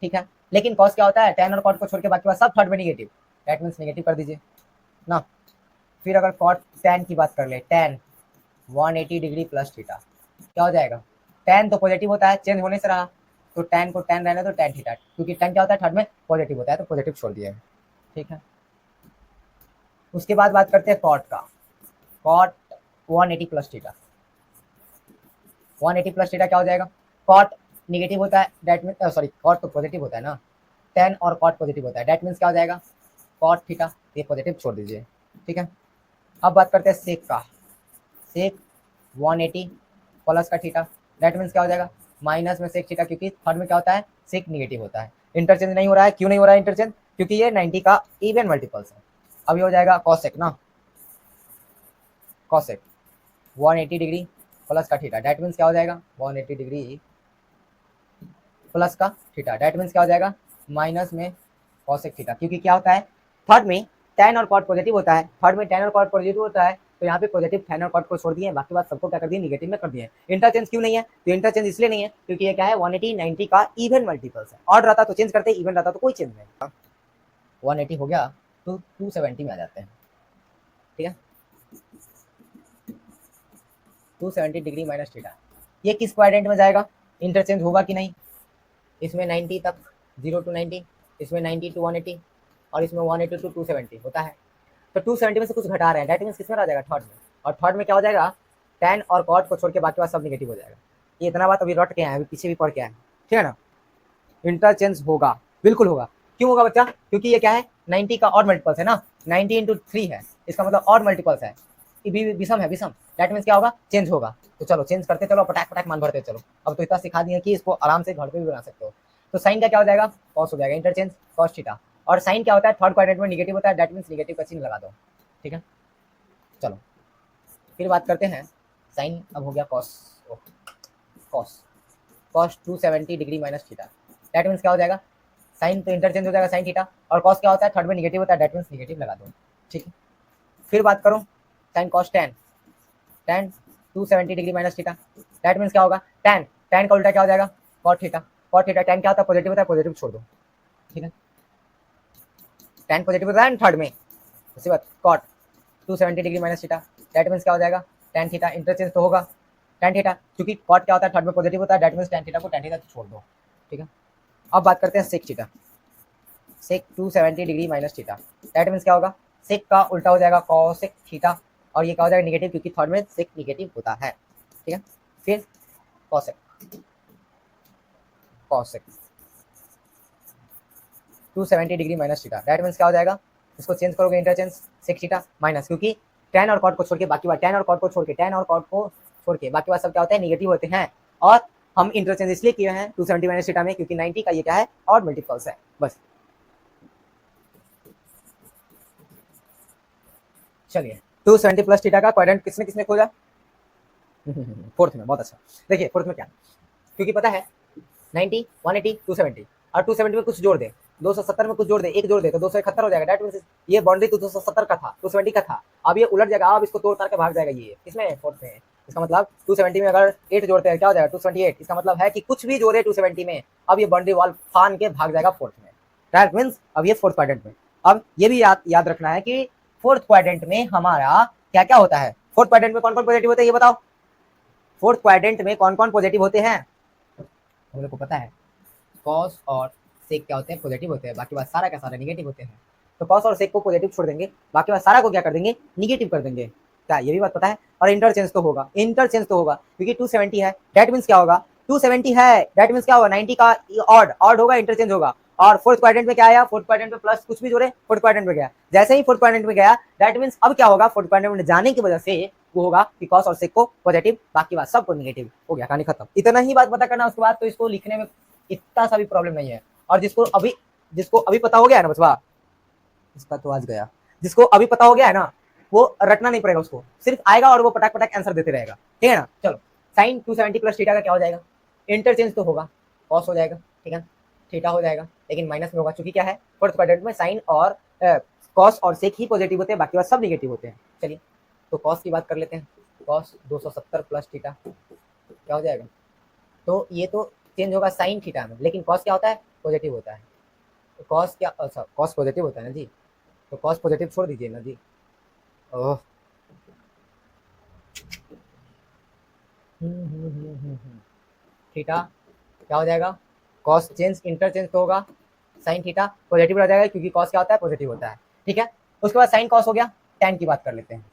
ठीक है। लेकिन कॉस क्या होता है, tan और cot को छोड़ के बाकी बात सब थर्ड में निगेटिव, दैट मीन्स निगेटिव कर दीजिए ना। फिर अगर cot tan की बात कर ले, tan 180 डिग्री प्लस थीटा, क्या हो जाएगा, tan तो पॉजिटिव होता है, चेंज होने से रहा, तो tan को tan रहने तो tan थीटा, क्योंकि tan क्या होता है, थर्ड में पॉजिटिव होता है, तो पॉजिटिव छोड़ दिया है, ठीक है। उसके बाद बात करते हैं cot का, cot 180 plus theta. 180 plus theta क्या हो जाएगा, cot निगेटिव होता है, दैट मीन सॉरी cot तो पॉजिटिव होता है ना, tan और cot पॉजिटिव होता है, दैट मीन्स क्या हो जाएगा, cot थीटा, ये पॉजिटिव छोड़ दीजिए, ठीक है। अब बात करते हैं सेक का, सेक 180 प्लस का थीटा, दैट मीन्स क्या हो जाएगा, माइनस में सेक थीटा, क्योंकि थर्ड में क्या होता है, सेक निगेटिव होता है। इंटरचेंज नहीं हो रहा है, क्यों नहीं हो रहा है इंटरचेंज, क्योंकि ये 90 का इवन मल्टीपल्स है। अब ये हो जाएगा कॉसेक ना, कॉसेक 180 डिग्री प्लस का थीटा, दैट मीन्स क्या हो जाएगा, 180 डिग्री प्लस का थीटा, दैट मीन्स क्या हो जाएगा, माइनस में कॉसेक थीटा, क्योंकि क्या होता है, थर्ड में tan और cot पॉजिटिव होता है, थर्ड में tan और cot पॉजिटिव होता है, तो यहाँ पे पॉजिटिव tan और cot को छोड़ दिए, बाकी बात सबको क्या कर दिए, निगेटिव में कर दिए। इंटरचेंज क्यों नहीं है, तो इंटरचेंज इसलिए नहीं है क्योंकि ये क्या है, 180 90 का इवन मल्टीपल्स है। ऑड रहता तो चेंज करते, इवन रहता तो कोई चेंज नहीं। 180 हो गया तो 270 में आ जाते हैं, ठीक है। 270 डिग्री माइनस थीटा, ये किस क्वाड्रेंट में जाएगा, इंटरचेंज होगा कि नहीं, इसमें 90 तक 0 to 90, इसमें 90 to 180, और इसमें 180 to 270 होता है। तो 270 में से कुछ घटा रहे हैं, दैट मीन्स किसमें आ जाएगा, थर्ड में। और थर्ड में क्या हो जाएगा, tan और cot को छोड़ के बाकी बात सब निगेटिव हो जाएगा। ये इतना बात अभी रट के आए, अभी पीछे भी पढ़ के आए, ठीक है ना। इंटरचेंज होगा, बिल्कुल होगा। क्यों होगा बच्चा, क्योंकि ये क्या है, 90 का ऑड मल्टीपल्स है ना, 90 into 3 है, इसका मतलब ऑड मल्टीपल्स है, विषम है, विषम, दैट मीन्स क्या होगा, चेंज होगा। तो चलो चेंज करते चलो, पटाख पटाख मान भरते चलो। अब तो इतना सिखा दिया कि इसको आराम से घर पे भी बना सकते हो। तो साइन का क्या हो जाएगा, कॉस हो जाएगा, इंटरचेंज कॉस थीटा। और साइन क्या होता है, थर्ड क्वाड्रेंट में निगेटिव होता है, दैट मीन्स निगेटिव का चिन्ह लगा दो, ठीक है। चलो फिर बात करते हैं, साइन अब हो गया cos, cos cos 270 degree minus theta, that means क्या हो जाएगा, साइन तो इंटरचेंज हो जाएगा साइन थीटा, और कॉस क्या होता है, थर्ड में निगेटिव होता है, दैट मीन्स निगेटिव लगा दो, ठीक है। फिर बात करो sine cos tan 270 degree minus theta, that means क्या होगा, tan का उल्टा क्या हो जाएगा, cot theta, cot theta, tan क्या होता है, पॉजिटिव होता है, पॉजिटिव छोड़ दो, ठीक है। tan पॉजिटिव होता है थर्ड में, उसी बात cot 270 degree minus theta, that means क्या हो जाएगा, tan थीटा, इंटरचेंज तो होगा tan थीटा, क्योंकि cot क्या होता है, थर्ड में पॉजिटिव होता है, दैट मीन्स tan थीटा को tan थीटा छोड़ दो, ठीक है। अब बात करते हैं sec theta, sec 270 degree minus theta, that means क्या होगा, सेक का उल्टा हो जाएगा कॉसेक थीटा, और ये क्या हो जाएगा, निगेटिव, क्योंकि थर्ड में सेक निगेटिव होता है, ठीक है। फिर cosec, cosec 270 degree minus theta, that means क्या हो जाएगा, इसको चेंज करोगे इंटरचेंज, सेक थीटा माइनस, क्योंकि tan और cot को छोड़ के बाकी बात, tan और cot को छोड़ के, tan और cot को छोड़ के बाकी बात सब क्या होते हैं, निगेटिव होते हैं। और हम इंटरचेंज इसलिए किए हैं 270 माइनस थीटा में, क्योंकि 90 का ये क्या है, और मल्टीपल्स है, बस। चलिए 270 प्लस थीटा का क्वाड्रेंट किसने किसने खोजा, फोर्थ में, बहुत अच्छा। देखिए फोर्थ में क्या, क्योंकि पता है 90 180 270, और 270 में कुछ जोड़ दे, 270 में कुछ जोड़ दे, एक जोड़ दे तो 271 हो जाएगा, दैट मींस ये बाउंड्री तो 270 का था, 270 का था, अब ये उलट जाएगा, अब इसको तोड़ ताड़ के भाग जाएगा, ये इसमें फोर्थ में। इसका मतलब 270 में अगर 8 जोड़ते हैं क्या हो जाएगा, 278, इसका मतलब है कि कुछ भी जोड़े 270 में, अब ये बाउंड्री वॉल फान के भाग जाएगा फोर्थ में, दैट मींस अब ये फोर्थ क्वाड्रेंट में। अब ये भी याद रखना है कि फोर्थ क्वाड्रेंट में हमारा क्या क्या होता है, फोर्थ क्वाड्रेंट में कौन कौन पॉजिटिव होते हैं ये बताओ, फोर्थ क्वाड्रेंट में कौन कौन पॉजिटिव होते हैं, हम लोग को पता है, कॉस और सेक क्या होते हैं, पॉजिटिव होते हैं, बाकी बात सारा का सारा निगेटिव होते हैं। तो कॉस और सेक को पॉजिटिव छोड़ देंगे, बाकी बात सारा को क्या कर देंगे, निगेटिव कर देंगे। क्या ये भी बात पता है? और इंटरचेंज तो होगा, इंटरचेंज तो होगा क्योंकि 270 है, दैट मीन्स क्या होगा, 270 है दैट मीन्स क्या होगा, 90 का ऑड, ऑड होगा, इंटरचेंज होगा। और फोर्थ क्वाड्रेंट में क्या आया, फोर्थ क्वाड्रेंट में प्लस कुछ भी जोड़े, फोर्थ क्वाड्रेंट में गया, जैसे ही फोर्थ क्वाड्रेंट में गया दैट मीन्स अब क्या होगा, फोर्थ क्वाड्रेंट में जाने की वजह से वो होगा कि कॉस और सेक को पॉजिटिव, बाकी बात सबको नेगेटिव। हो गया, कहानी खत्म। इतना ही बात पता करना, उसके बाद तो इसको लिखने में इतना सा भी प्रॉब्लम नहीं है। और जिसको अभी पता हो गया है ना बचवा, इसका तो आज गया, जिसको अभी पता हो गया है ना वो रटना नहीं पड़ेगा, उसको सिर्फ आएगा और वो पटाक पटाक आंसर देते रहेगा, ठीक है ना। चलो, साइन 270 प्लस थीटा का क्या हो जाएगा, इंटरचेंज तो होगा, कॉस हो जाएगा, ठीक है, थीटा हो जाएगा, लेकिन माइनस में होगा क्योंकि क्या है, फोर्थ क्वाड्रेंट में साइन और कॉस और सेक ही पॉजिटिव होते हैं, बाकी बात सब निगेटिव होते हैं। चलिए, तो कॉस की बात कर लेते हैं। कॉस 270 प्लस थीटा क्या हो जाएगा, तो ये तो चेंज होगा साइन थीटा में, लेकिन कॉस क्या होता है, पॉजिटिव होता है। तो कॉस क्या, अच्छा कॉस पॉजिटिव होता है ना जी, तो कॉस पॉजिटिव छोड़ दीजिए ना जी। ओह, थीटा क्या हो जाएगा, कॉस चेंज इंटरचेंज तो होगा, साइन थीटा पॉजिटिव रह जाएगा क्योंकि कॉस क्या होता है, पॉजिटिव होता है, ठीक है। उसके बाद साइन कॉस हो गया, टेन की बात कर लेते हैं।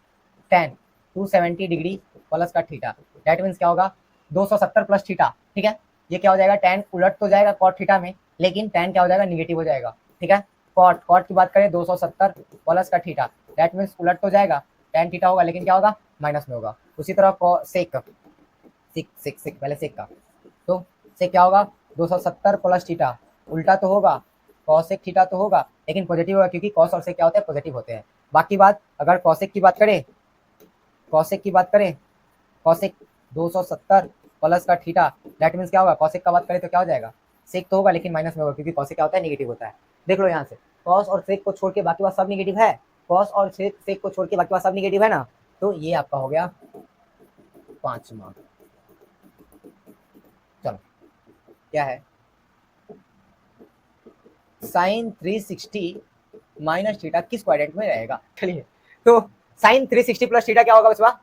टेन 270 डिग्री प्लस का थीटा, दैट मीन्स क्या होगा, 270 प्लस थीटा, ठीक है। ये क्या हो जाएगा, टेन उलट तो जाएगा कॉट थीटा में, लेकिन टेन क्या हो जाएगा, निगेटिव हो जाएगा, ठीक है। कॉट कॉट की बात करें 270 प्लस का थीटा, दैट मीन्स उलट तो जाएगा, टेन थीटा होगा, लेकिन क्या होगा, माइनस में होगा। उसी तरह सेक सिक सिक सिक पहले सेक का, तो सेक क्या होगा, 270 प्लस थीटा, उल्टा तो होगा, कॉसेक थीटा तो होगा, लेकिन पॉजिटिव होगा क्योंकि कॉस और सेक क्या होते हैं, पॉजिटिव होते हैं। बाकी बात अगर कॉसेक की बात करें, कॉसेक की बात करें, कॉसेक 270 प्लस का थीटा, दैट मीन्स क्या होगा, कॉसेक का बात करें तो क्या हो जाएगा, सेक तो होगा लेकिन माइनस में होगा क्योंकि कॉसेक क्या होता है, नेगेटिव होता है। देख लो यहाँ से, कॉस और सेक को छोड़ के बाकी बात सब नेगेटिव है, कॉस और सेक को छोड़ के बाकी बात सब नेगेटिव है ना, तो ये आपका हो गया 5वां। चलो, क्या है, साइन 360 माइनस थीटा किस क्वाड्रेंट में रहेगा। चलिए, तो साइन 360 प्लस थीटा क्या होगा बचवा,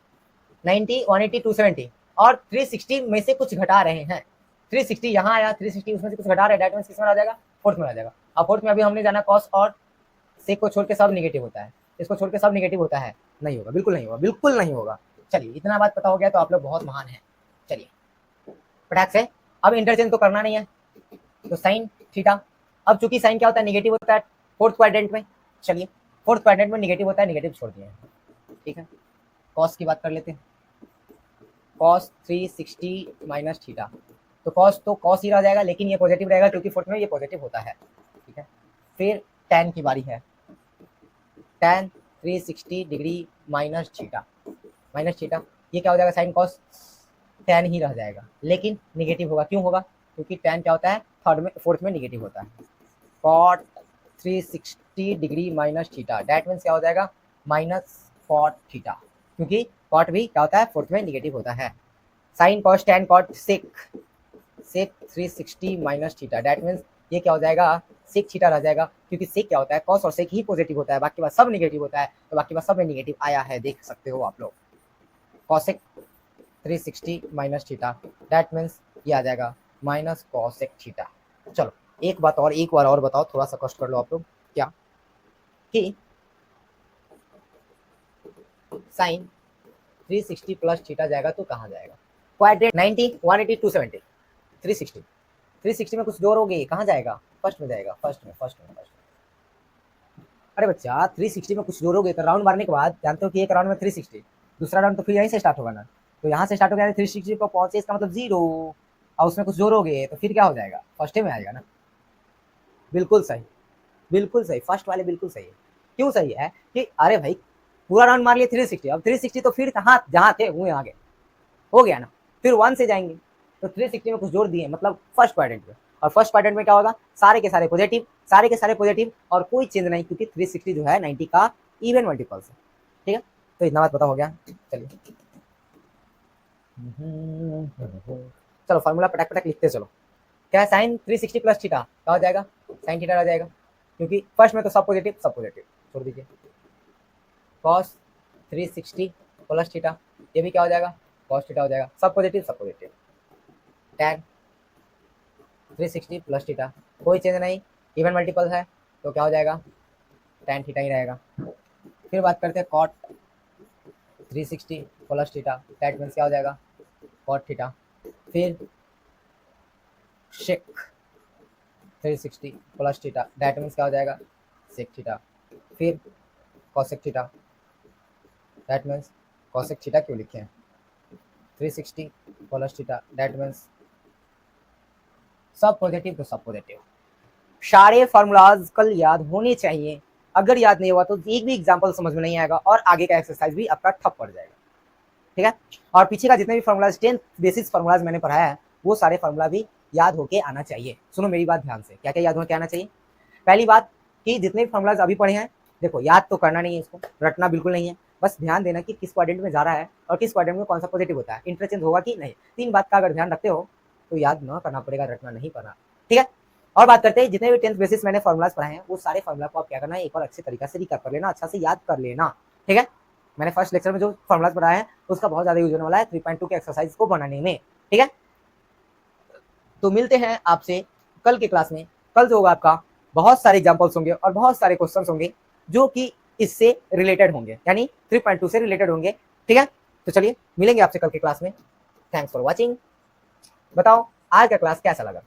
90 180 270, और 360 में से कुछ घटा रहे हैं, 360 यहाँ आया, 360 उसमें से कुछ घटा रहे हैं, दैट मींस किस में आ जाएगा, फोर्थ में आ जाएगा। अब फोर्थ में अभी हमने जाना कॉस और सेक को छोड़ के सब निगेटिव होता है, इसको छोड़ के सब निगेटिव होता है, नहीं होगा, बिल्कुल नहीं होगा, बिल्कुल नहीं होगा। चलिए, इतना बात पता हो गया तो आप लोग बहुत महान हैं। चलिए फटाक से, अब इंटरचेंज तो करना नहीं है, तो साइन थीटा, अब चूंकि साइन क्या होता है, निगेटिव होता है फोर्थ क्वाड्रेंट में, चलिए फोर्थ क्वाड्रेंट में निगेटिव होता है, निगेटिव छोड़ दिए, ठीक है। कॉस की बात कर लेते हैं, कॉस 360 माइनस थीटा, तो कॉस ही रह जाएगा, लेकिन ये पॉजिटिव रहेगा क्योंकि फोर्थ में ये पॉजिटिव होता है, ठीक है। फिर tan की बारी है, tan 360 degree minus theta, minus theta, ये क्या हो जाएगा, साइन कॉस, tan ही रह जाएगा लेकिन निगेटिव होगा, क्यों होगा, क्योंकि tan क्या होता है, थर्ड में फोर्थ में निगेटिव होता है। Cot 360 degree minus theta, that means क्या हो जाएगा, माइनस कॉट थीटा, क्योंकि कॉट भी क्या होता है, फोर्थ में निगेटिव होता है। Sine cos tan cot sec, sec 360 minus theta, that means ये क्या हो जाएगा, सेक थीटा रह जाएगा क्योंकि सेक क्या होता है, कॉस और सेक ही पॉजिटिव होता है, बाकी बात सब निगेटिव होता है, तो बाकी बात सब में निगेटिव आया है, देख सकते हो आप लोग। Cosec 360 minus theta, that means ये आ जाएगा माइनस कॉसेक थीटा। चलो, एक बात और, एक बार और बताओ, थोड़ा सा कष्ट कर लो आप लोग, क्या कि साइन 360 प्लस थीटा जाएगा तो कहाँ जाएगा, क्वाड्रेंट 90 180 270, 360 360 में कुछ जोड़ोगे कहाँ जाएगा, फर्स्ट में जाएगा, फर्स्ट में। अरे बच्चा, 360 में कुछ जोड़ोगे तो राउंड मारने के बाद जानते हो कि एक राउंड में 360, दूसरा राउंड तो फिर यहीं से स्टार्ट होगा ना, तो यहाँ से स्टार्ट हो गया 360 को पहुंचे, इसका मतलब 0, और उसमें कुछ जोड़ोगे तो फिर क्या हो जाएगा, फर्स्ट में आएगा ना। बिल्कुल सही, बिल्कुल सही, फर्स्ट वाले बिल्कुल सही है। क्यों सही है कि अरे भाई पूरा राउंड मार लिए 360, अब 360 तो फिर कहाँ जहाँ थे वहीं आगे हो गया ना, फिर 1 से जाएंगे, तो 360 में कुछ जोड़ दिए मतलब फर्स्ट क्वाड्रेंट में, और फर्स्ट क्वाड्रेंट में क्या होगा, सारे के सारे पॉजिटिव, सारे के सारे पॉजिटिव, और कोई चेंज नहीं क्योंकि 360 जो है 90 का इवन मल्टीपल्स है, ठीक है। तो इतना बात पता हो गया। चलिए चलो फॉर्मूला पटक पटक लिखते चलो। क्या है, साइन 360 प्लस थीटा क्या हो जाएगा, साइन थीटा आ जाएगा क्योंकि फर्स्ट में तो सब पॉजिटिव छोड़ दीजिए। कॉस 360 प्लस थीटा, ये भी क्या हो जाएगा, कॉस थीटा हो जाएगा, सब पॉजिटिव। टैन 360 प्लस थीटा, कोई चेंज नहीं, इवन मल्टीपल है तो क्या हो जाएगा, tan थीटा ही रहेगा। फिर बात करते हैं cot 360 plus theta, that means क्या हो जाएगा cot थीटा। फिर sec 360 plus theta, that means क्या हो जाएगा sec थीटा। फिर cosec theta, that means cosec theta क्यों लिखे हैं 360 प्लस थीटा, दैट मीन्स सब पॉजिटिव तो सब पॉजिटिव। सारे फार्मूलाज कल याद होने चाहिए, अगर याद नहीं हुआ तो एक भी एग्जांपल समझ में नहीं आएगा और आगे का एक्सरसाइज भी आपका ठप पड़ जाएगा, ठीक है। और पीछे का जितने भी फार्मूलाज 10 बेसिस फार्मूलाज मैंने पढ़ाया है वो सारे फार्मूला भी याद होके आना चाहिए। सुनो मेरी बात ध्यान से, क्या क्या याद होके आना चाहिए। पहली बात कि जितने भी फार्मूलाज अभी पढ़े हैं, देखो याद तो करना नहीं है, इसको रटना बिल्कुल नहीं है, बस ध्यान देना कि किस क्वाड्रेंट में जा रहा है और किस क्वाड्रेंट में कौन सा पॉजिटिव होता है, इंटरचेंज होगा कि नहीं। 3 बात का अगर ध्यान रखते हो तो याद ना करना पड़ेगा, रटना नहीं पड़ना, ठीक है। और बात करते हैं जितने भी 10th बेसिस मैंने फार्मूलाज पढ़ाए हैं वो सारे फार्मूला को आप क्या करना है एक और अच्छे तरीके से रिकैप कर लेना, अच्छा से याद कर लेना, ठीक है। मैंने फर्स्ट लेक्चर में जो फार्मूलाज पढ़ाया है उसका बहुत ज्यादा यूज होने वाला है 3.2 के एक्सरसाइज को बनाने में, ठीक है। तो मिलते हैं आपसे कल के क्लास में। कल जो होगा आपका बहुत सारे एग्जांपल्स होंगे और बहुत सारे क्वेश्चंस होंगे जो कि इससे रिलेटेड होंगे, यानी 3.2 से रिलेटेड होंगे, ठीक है। तो चलिए मिलेंगे आपसे कल के क्लास में। Thanks for watching. बताओ आज का क्लास कैसा लगा।